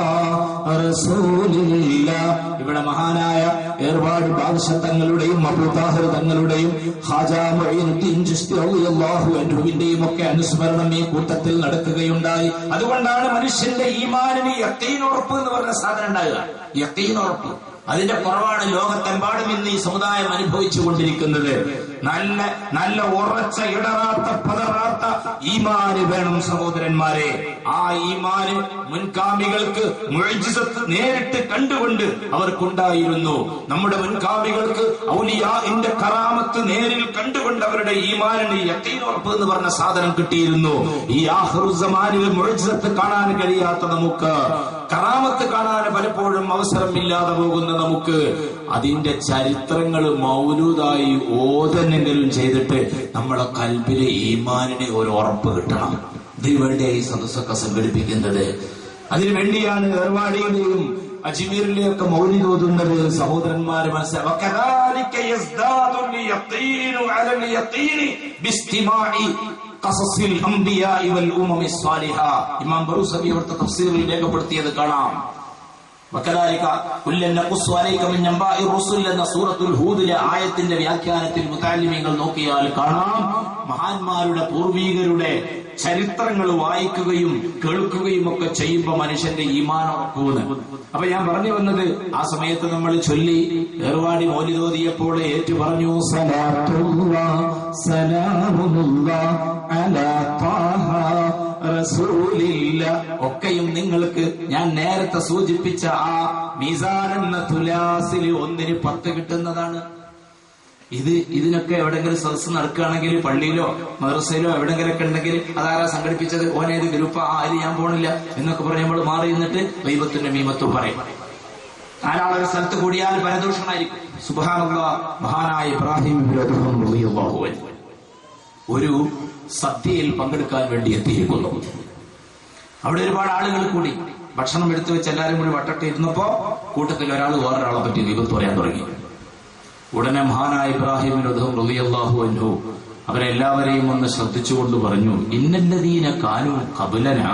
റസൂലില്ലാഹ്. ഇവിടെ മഹാനായ ഏർവാട് ബാദുഷാ തങ്ങളുടെയും അബൂ താഹിർ തങ്ങളുടെയും ഖാജാ മുഈനുദ്ദീൻ ചിശ്തി റളിയല്ലാഹു അൻഹുവിന്റെയും ഒക്കെ അനുസ്മരണം ഈ കൂട്ടത്തിൽ നടക്കുകയുണ്ടായി. അതുകൊണ്ടാണ് മനുഷ്യന്റെ ഈമാനിന് യഖീൻ ഉറപ്പ് എന്ന് പറഞ്ഞ സാധനം ഉണ്ടാകുക. യഖീൻ ഉറപ്പ്, അതിന്റെ കുറവാണ് ലോകത്തെമ്പാടും ഇന്ന് ഈ സമുദായം അനുഭവിച്ചു കൊണ്ടിരിക്കുന്നത്. നല്ല നല്ല ഉറച്ച ഇടറാത്ത പതറാത്ത ഈമാന് വേണം സഹോദരന്മാരെ. ആ ഈമാന് മുൻകാമികൾക്ക് മുഅ്ജിസത്ത് നേരിട്ട് കണ്ടുകൊണ്ട് അവർക്കുണ്ടായിരുന്നു. നമ്മുടെ മുൻകാമികൾക്ക് ഔലിയാഇന്റെ കറാമത്ത് നേരിൽ കണ്ടുകൊണ്ട് അവരുടെ ഈമാനിന് യഖീൻ ഉറപ്പ് എന്ന് പറഞ്ഞ സാധനം കിട്ടിയിരുന്നു. ഈ ആഖിറുസ്സമാനിൽ മുഅ്ജിസത്ത് കാണാൻ കഴിയാത്ത നമുക്ക്, കറാമത്ത് കാണാൻ പലപ്പോഴും അവസരമില്ലാതെ പോകുന്ന നമുക്ക്, അതിന്റെ ചരിത്രങ്ങൾ മൗലൂദായി ഓതന്നെങ്കിലും ചെയ്തിട്ട് നമ്മളെ കൽബിലെ ഈമാനിന് ഒരു ഉറപ്പ് കിട്ടണം. ഇതിനുവേണ്ടിയാണ് ഈ സദസ്സൊക്കെ സംഘടിപ്പിക്കുന്നത്. അതിനുവേണ്ടിയാണ് ഏർവാടിയിലെയും അജ്മീറിലെയൊക്കെ മൗലിദ് ഓതുന്നത്. സഹോദരന്മാരെ മനസ്സിലാക്കുക, ഇമാം ബറൂസബി അവിടുത്തെ തഫ്സീറിൽ രേഖപ്പെടുത്തിയത് കാണാം. എന്ന സൂറത്തുൽ ഹൂദിലെ ആയത്തിന്റെ വ്യാഖ്യാനത്തിൽ മുതഅല്ലിമീങ്ങൾ നോക്കിയാൽ കാണാം, മഹാന്മാരുടെ പൂർവീകരുടെ ചരിത്രങ്ങൾ വായിക്കുകയും കേൾക്കുകയും ഒക്കെ ചെയ്യുമ്പോൾ മനുഷ്യന്റെ ഈമാൻ ഉറക്കുമെന്ന്. അപ്പൊ ഞാൻ പറഞ്ഞു വന്നത്, ആ സമയത്ത് നമ്മൾ ചൊല്ലി ഏർവാടി മൗലിദ് ഓതിയപ്പോൾ ഏറ്റു പറഞ്ഞു, സലാത്തുല്ലാഹ് സലാമുല്ലാഹ് അലാ ത്വാഹ റസൂലില്ലാഹ്. ഒക്കെയും നിങ്ങൾക്ക് ഞാൻ നേരത്തെ സൂചിപ്പിച്ച ആ മീസാൻ എന്ന തുലാസിൽ 1-ന് 10 കിട്ടുന്നതാണ്. ഇതിനൊക്കെ എവിടെങ്കിലും സദസ്സ് നടക്കുകയാണെങ്കിൽ പള്ളിയിലോ മദ്രസയിലോ എവിടെങ്കിലൊക്കെ ഉണ്ടെങ്കിൽ അതാരാ സംഘടിപ്പിച്ചത്, ഓനേത് ഗ്രൂപ്പ്, ആര് ഞാൻ പോണില്ല എന്നൊക്കെ പറഞ്ഞ് നമ്മൾ മാറി നിന്നിട്ട് ഗൈബത്തും നമീമത്തും പറയും. 4 ആളുകൾ സ്ഥലത്ത് കൂടിയാൽ പരദൂഷണമായിരിക്കും. സുബ്ഹാനല്ലാഹ്. മഹാനായ ഇബ്രാഹിം റളിയല്ലാഹു അൻഹു ഒരു സദ്യയിൽ പങ്കെടുക്കാൻ വേണ്ടി എത്തിയിരിക്കുന്നു. അവിടെ ഒരുപാട് ആളുകൾ കൂടി ഭക്ഷണം എടുത്തു വെച്ച് എല്ലാവരും കൂടി വട്ടട്ട് ഇരുന്നപ്പോ കൂട്ടത്തിൽ ഒരാൾ വേറൊരാളെ പറ്റി ഗൈബത്ത് പറയാൻ തുടങ്ങി. ഉടനെ മഹാനായ ഇബ്രാഹിം റളിയല്ലാഹു അൻഹു അവരെല്ലാവരെയും ഒന്ന് ശ്രദ്ധിച്ചുകൊണ്ട് പറഞ്ഞു, ഇന്നല്ലദീന കാനൂ ഖബ്ലനാ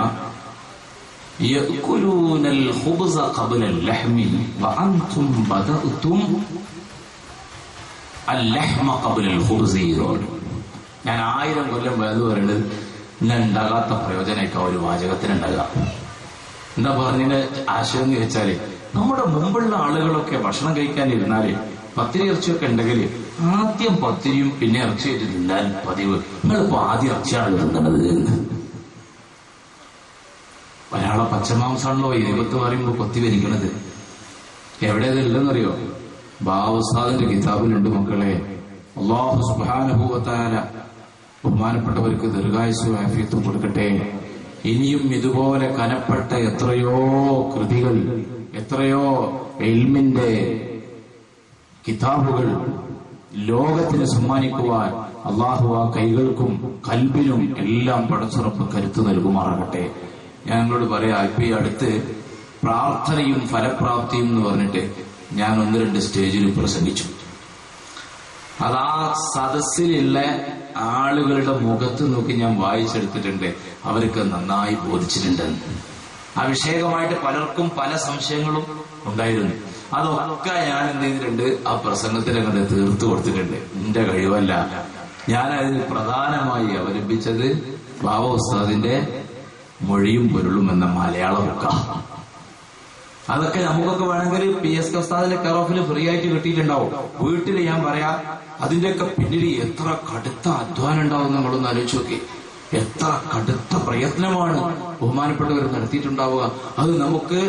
യഅകുലൂനൽ ഖുബ്സ ഖബ്ലൽ ലഹ്മി വഅൻതും ബദഅതും അൽ ലഹ്മ ഖബ്ലൽ ഖുബ്സി. ഞാൻ 1000 കൊല്ലം വേദ പറയുന്നത് ഇന്ന് ഉണ്ടാകാത്ത പ്രയോജനമൊക്കെ ഒരു വാചകത്തിനുണ്ടാകാം. എന്താ പറഞ്ഞതിന്റെ ആശയം എന്ന് വെച്ചാല്, നമ്മുടെ മുമ്പുള്ള ആളുകളൊക്കെ ഭക്ഷണം കഴിക്കാനിരുന്നാല് പത്തിരി ഇറച്ചിയൊക്കെ ഉണ്ടെങ്കിൽ ആദ്യം പത്തിരിയും പിന്നെ ഇറച്ചിയായിട്ട് തിന്നാൻ പതിവ്. നിങ്ങളിപ്പോ ആദ്യം ഇറച്ചിയാണ് തിന്നണത്. ഒരാളെ പച്ചമാംസാണല്ലോ ഈ ദൈവത്ത് പറയുമ്പോ കൊത്തി വരിക്കണത്. എവിടെയത് ഇല്ലെന്നറിയോ? ബാവുസ്താദിന്റെ കിതാബിലുണ്ട് മക്കളെ. അല്ലാഹു സുബ്ഹാനഹു വ തആല ബഹുമാനപ്പെട്ടവർക്ക് ദീർഘായുസ്സും ആഫിയത്തും കൊടുക്കട്ടെ. ഇനിയും ഇതുപോലെ കനപ്പെട്ട എത്രയോ കൃതികൾ, എത്രയോ ഇൽമിന്റെ കിതാബുകൾ ലോകത്തിന് സമ്മാനിക്കുവാൻ അള്ളാഹു ആ കൈകൾക്കും കൽബിനും എല്ലാം പടച്ചുറപ്പ് കരുത്ത് നൽകുമാറാകട്ടെ. ഞാൻ നിങ്ങളോട് പറയാം, ഇപ്പൊ ഈ അടുത്ത് പ്രാർത്ഥനയും ഫലപ്രാപ്തിയും എന്ന് പറഞ്ഞിട്ട് ഞാൻ 1-2 സ്റ്റേജിൽ പ്രസംഗിച്ചു. അതാ സദസ്സിലുള്ള ആളുകളുടെ മുഖത്ത് നോക്കി ഞാൻ വായിച്ചെടുത്തിട്ടുണ്ട്. അവർക്ക് നന്നായി ബോധിച്ചിട്ടുണ്ട്. ആ വിഷയകമായിട്ട് പലർക്കും പല സംശയങ്ങളും ഉണ്ടായിരുന്നു. അതൊക്കെ ഞാൻ എന്ത് ചെയ്തിട്ടുണ്ട്, ആ പ്രസംഗത്തിൽ അങ്ങോട്ട് തീർത്തു കൊടുത്തിട്ടുണ്ട്. എന്റെ കഴിവല്ല. ഞാൻ അതിന് പ്രധാനമായി അവലംബിച്ചത് ബാബ ഉസ്താദിന്റെ മൊഴിയും പൊരുളും എന്ന മലയാള ബുക്ക. അതൊക്കെ നമുക്കൊക്കെ വേണമെങ്കിൽ PSK ഉസ്താദിന്റെ കെയർ ഓഫിൽ ഫ്രീ ആയിട്ട് കിട്ടിയിട്ടുണ്ടാവും. വീട്ടിൽ ഞാൻ പറയാ, അതിന്റെയൊക്കെ പിന്നിൽ എത്ര കടുത്ത അധ്വാനം ഉണ്ടാവും നമ്മളൊന്ന് ആലോചിച്ച് നോക്കി. എത്ര കടുത്ത പ്രയത്നമാണ് ബഹുമാനപ്പെട്ടവർ നടത്തിയിട്ടുണ്ടാവുക. അത് നമുക്ക്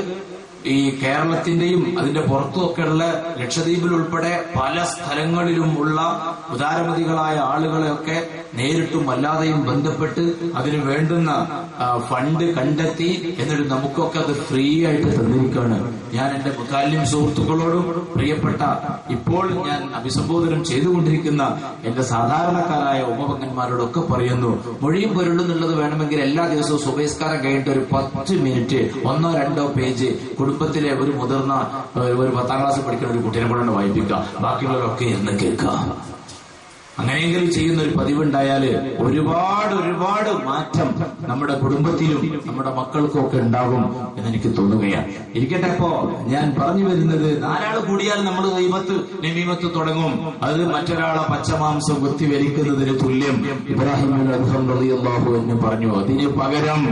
ഈ കേരളത്തിന്റെയും അതിന്റെ പുറത്തുമൊക്കെയുള്ള ലക്ഷദ്വീപിൽ ഉൾപ്പെടെ പല സ്ഥലങ്ങളിലും ഉള്ള ഉദാരമതികളായ ആളുകളെയൊക്കെ നേരിട്ടും അല്ലാതെയും ബന്ധപ്പെട്ട് അതിന് വേണ്ടുന്ന ഫണ്ട് കണ്ടെത്തി എന്നിട്ട് നമുക്കൊക്കെ അത് ഫ്രീ ആയിട്ട് തന്നിരിക്കുകയാണ്. ഞാൻ എന്റെ മുതാലിം സുഹൃത്തുക്കളോടും പ്രിയപ്പെട്ട ഇപ്പോൾ ഞാൻ അഭിസംബോധനം ചെയ്തുകൊണ്ടിരിക്കുന്ന എന്റെ സാധാരണക്കാരായ ഉമ്മപങ്കന്മാരോടൊക്കെ പറയുന്നു, മൊഴിയും പൊരുളുന്നുള്ളത് വേണമെങ്കിൽ എല്ലാ ദിവസവും സുബഹിസ്കാരം കഴിഞ്ഞിട്ട് ഒരു 10 മിനിറ്റ് 1-2 പേജ് കുടുംബത്തിലെ ഒരു മുതിർന്ന ഒരു 10ാം ക്ലാസ് പഠിക്കുന്ന ഒരു കുട്ടീനെ കൊണ്ടാണ് വായിപ്പിക്കുക. ബാക്കിയുള്ളവരൊക്കെ എന്ന് കേൾക്കുക. അങ്ങനെയെങ്കിലും ചെയ്യുന്ന ഒരു പതിവുണ്ടായാല് ഒരുപാട് മാറ്റം നമ്മുടെ കുടുംബത്തിലും നമ്മുടെ മക്കൾക്കും ഒക്കെ ഉണ്ടാകും എന്നെനിക്ക് തോന്നുകയാണ്. ഇരിക്കട്ടെ, അപ്പോ ഞാൻ പറഞ്ഞു വരുന്നത്, 4 ആൾ കൂടിയാൽ നമ്മൾ നമീമത്ത് തുടങ്ങും. അത് മറ്റൊരാളെ പച്ചമാംസം കുത്തിവലിക്കുന്നതിന് തുല്യം. ഇബ്രാഹിം അദ്ഹം റളിയല്ലാഹു അൻഹു പറഞ്ഞു, അതിന് പകരം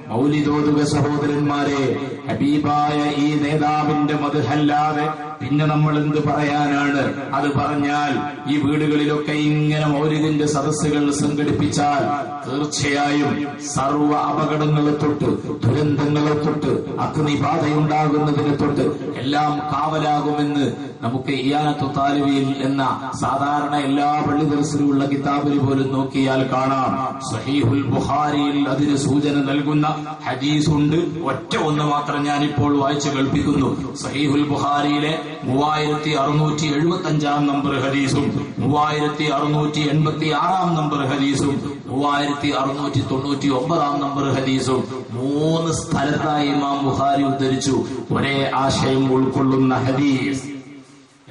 മൗലിദോതുക സഹോദരന്മാരെ, ഹബീബായ ഈ നേതാവിന്റെ മദ്ഹല്ലാതെ പിന്നെ നമ്മൾ എന്ത് പറയാനാണ്? അത് പറഞ്ഞാൽ ഈ വീടുകളിലൊക്കെ ഇങ്ങനെ മൗലിദിന്റെ സദസ്സുകൾ സംഘടിപ്പിച്ചാൽ തീർച്ചയായും സർവ്വ അപകടങ്ങളെ തൊട്ട്, ദുരന്തങ്ങളെ തൊട്ട്, അഗ്നിബാധയുണ്ടാകുന്നതിനെ തൊട്ട് എല്ലാം കാവലാകുമെന്ന് നമുക്ക് ഇയാനത്തു താലിബിൽ എന്ന സാധാരണ എല്ലാ പള്ളി ദർസിലുള്ള കിതാബിൽ പോലും നോക്കിയാൽ കാണാം. സഹീഹുൽ ബുഖാരിയിൽ അതിന് സൂചന നൽകുന്ന ഹദീസുണ്ട്. ഒറ്റ ഒന്ന് മാത്രം ഞാനിപ്പോൾ വായിച്ചു കേൾപ്പിക്കുന്നു. സഹീഹുൽ ബുഖാരിയിലെ 3675 നമ്പർ ഹദീസും 3686 നമ്പർ ഹദീസും 3699 നമ്പർ ഹദീസും 3 സ്ഥലത്തായി ഇമാം ബുഖാരി ഉദ്ധരിച്ചു. ഒരേ ആശയം ഉൾക്കൊള്ളുന്ന ഹദീസ്.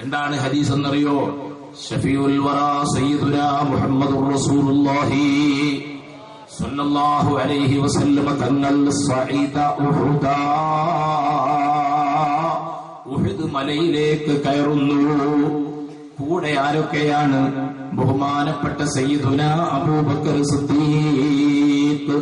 എന്താണ് ഹദീസ് എന്നറിയോ? ഷഫീഉൽ വറാ സയ്യിദുനാ മുഹമ്മദുർ റസൂലുള്ളാഹി സ്വല്ലല്ലാഹു അലൈഹി വസല്ലം തങ്ങൾ സഈദ ഉഹുദ് മലയിലേക്ക് കയറുന്നു. കൂടെ ആരൊക്കെയാണ്? ബഹുമാനപ്പെട്ട സയ്യിദുനാ അബൂബക്കർ സിദ്ദീഖ്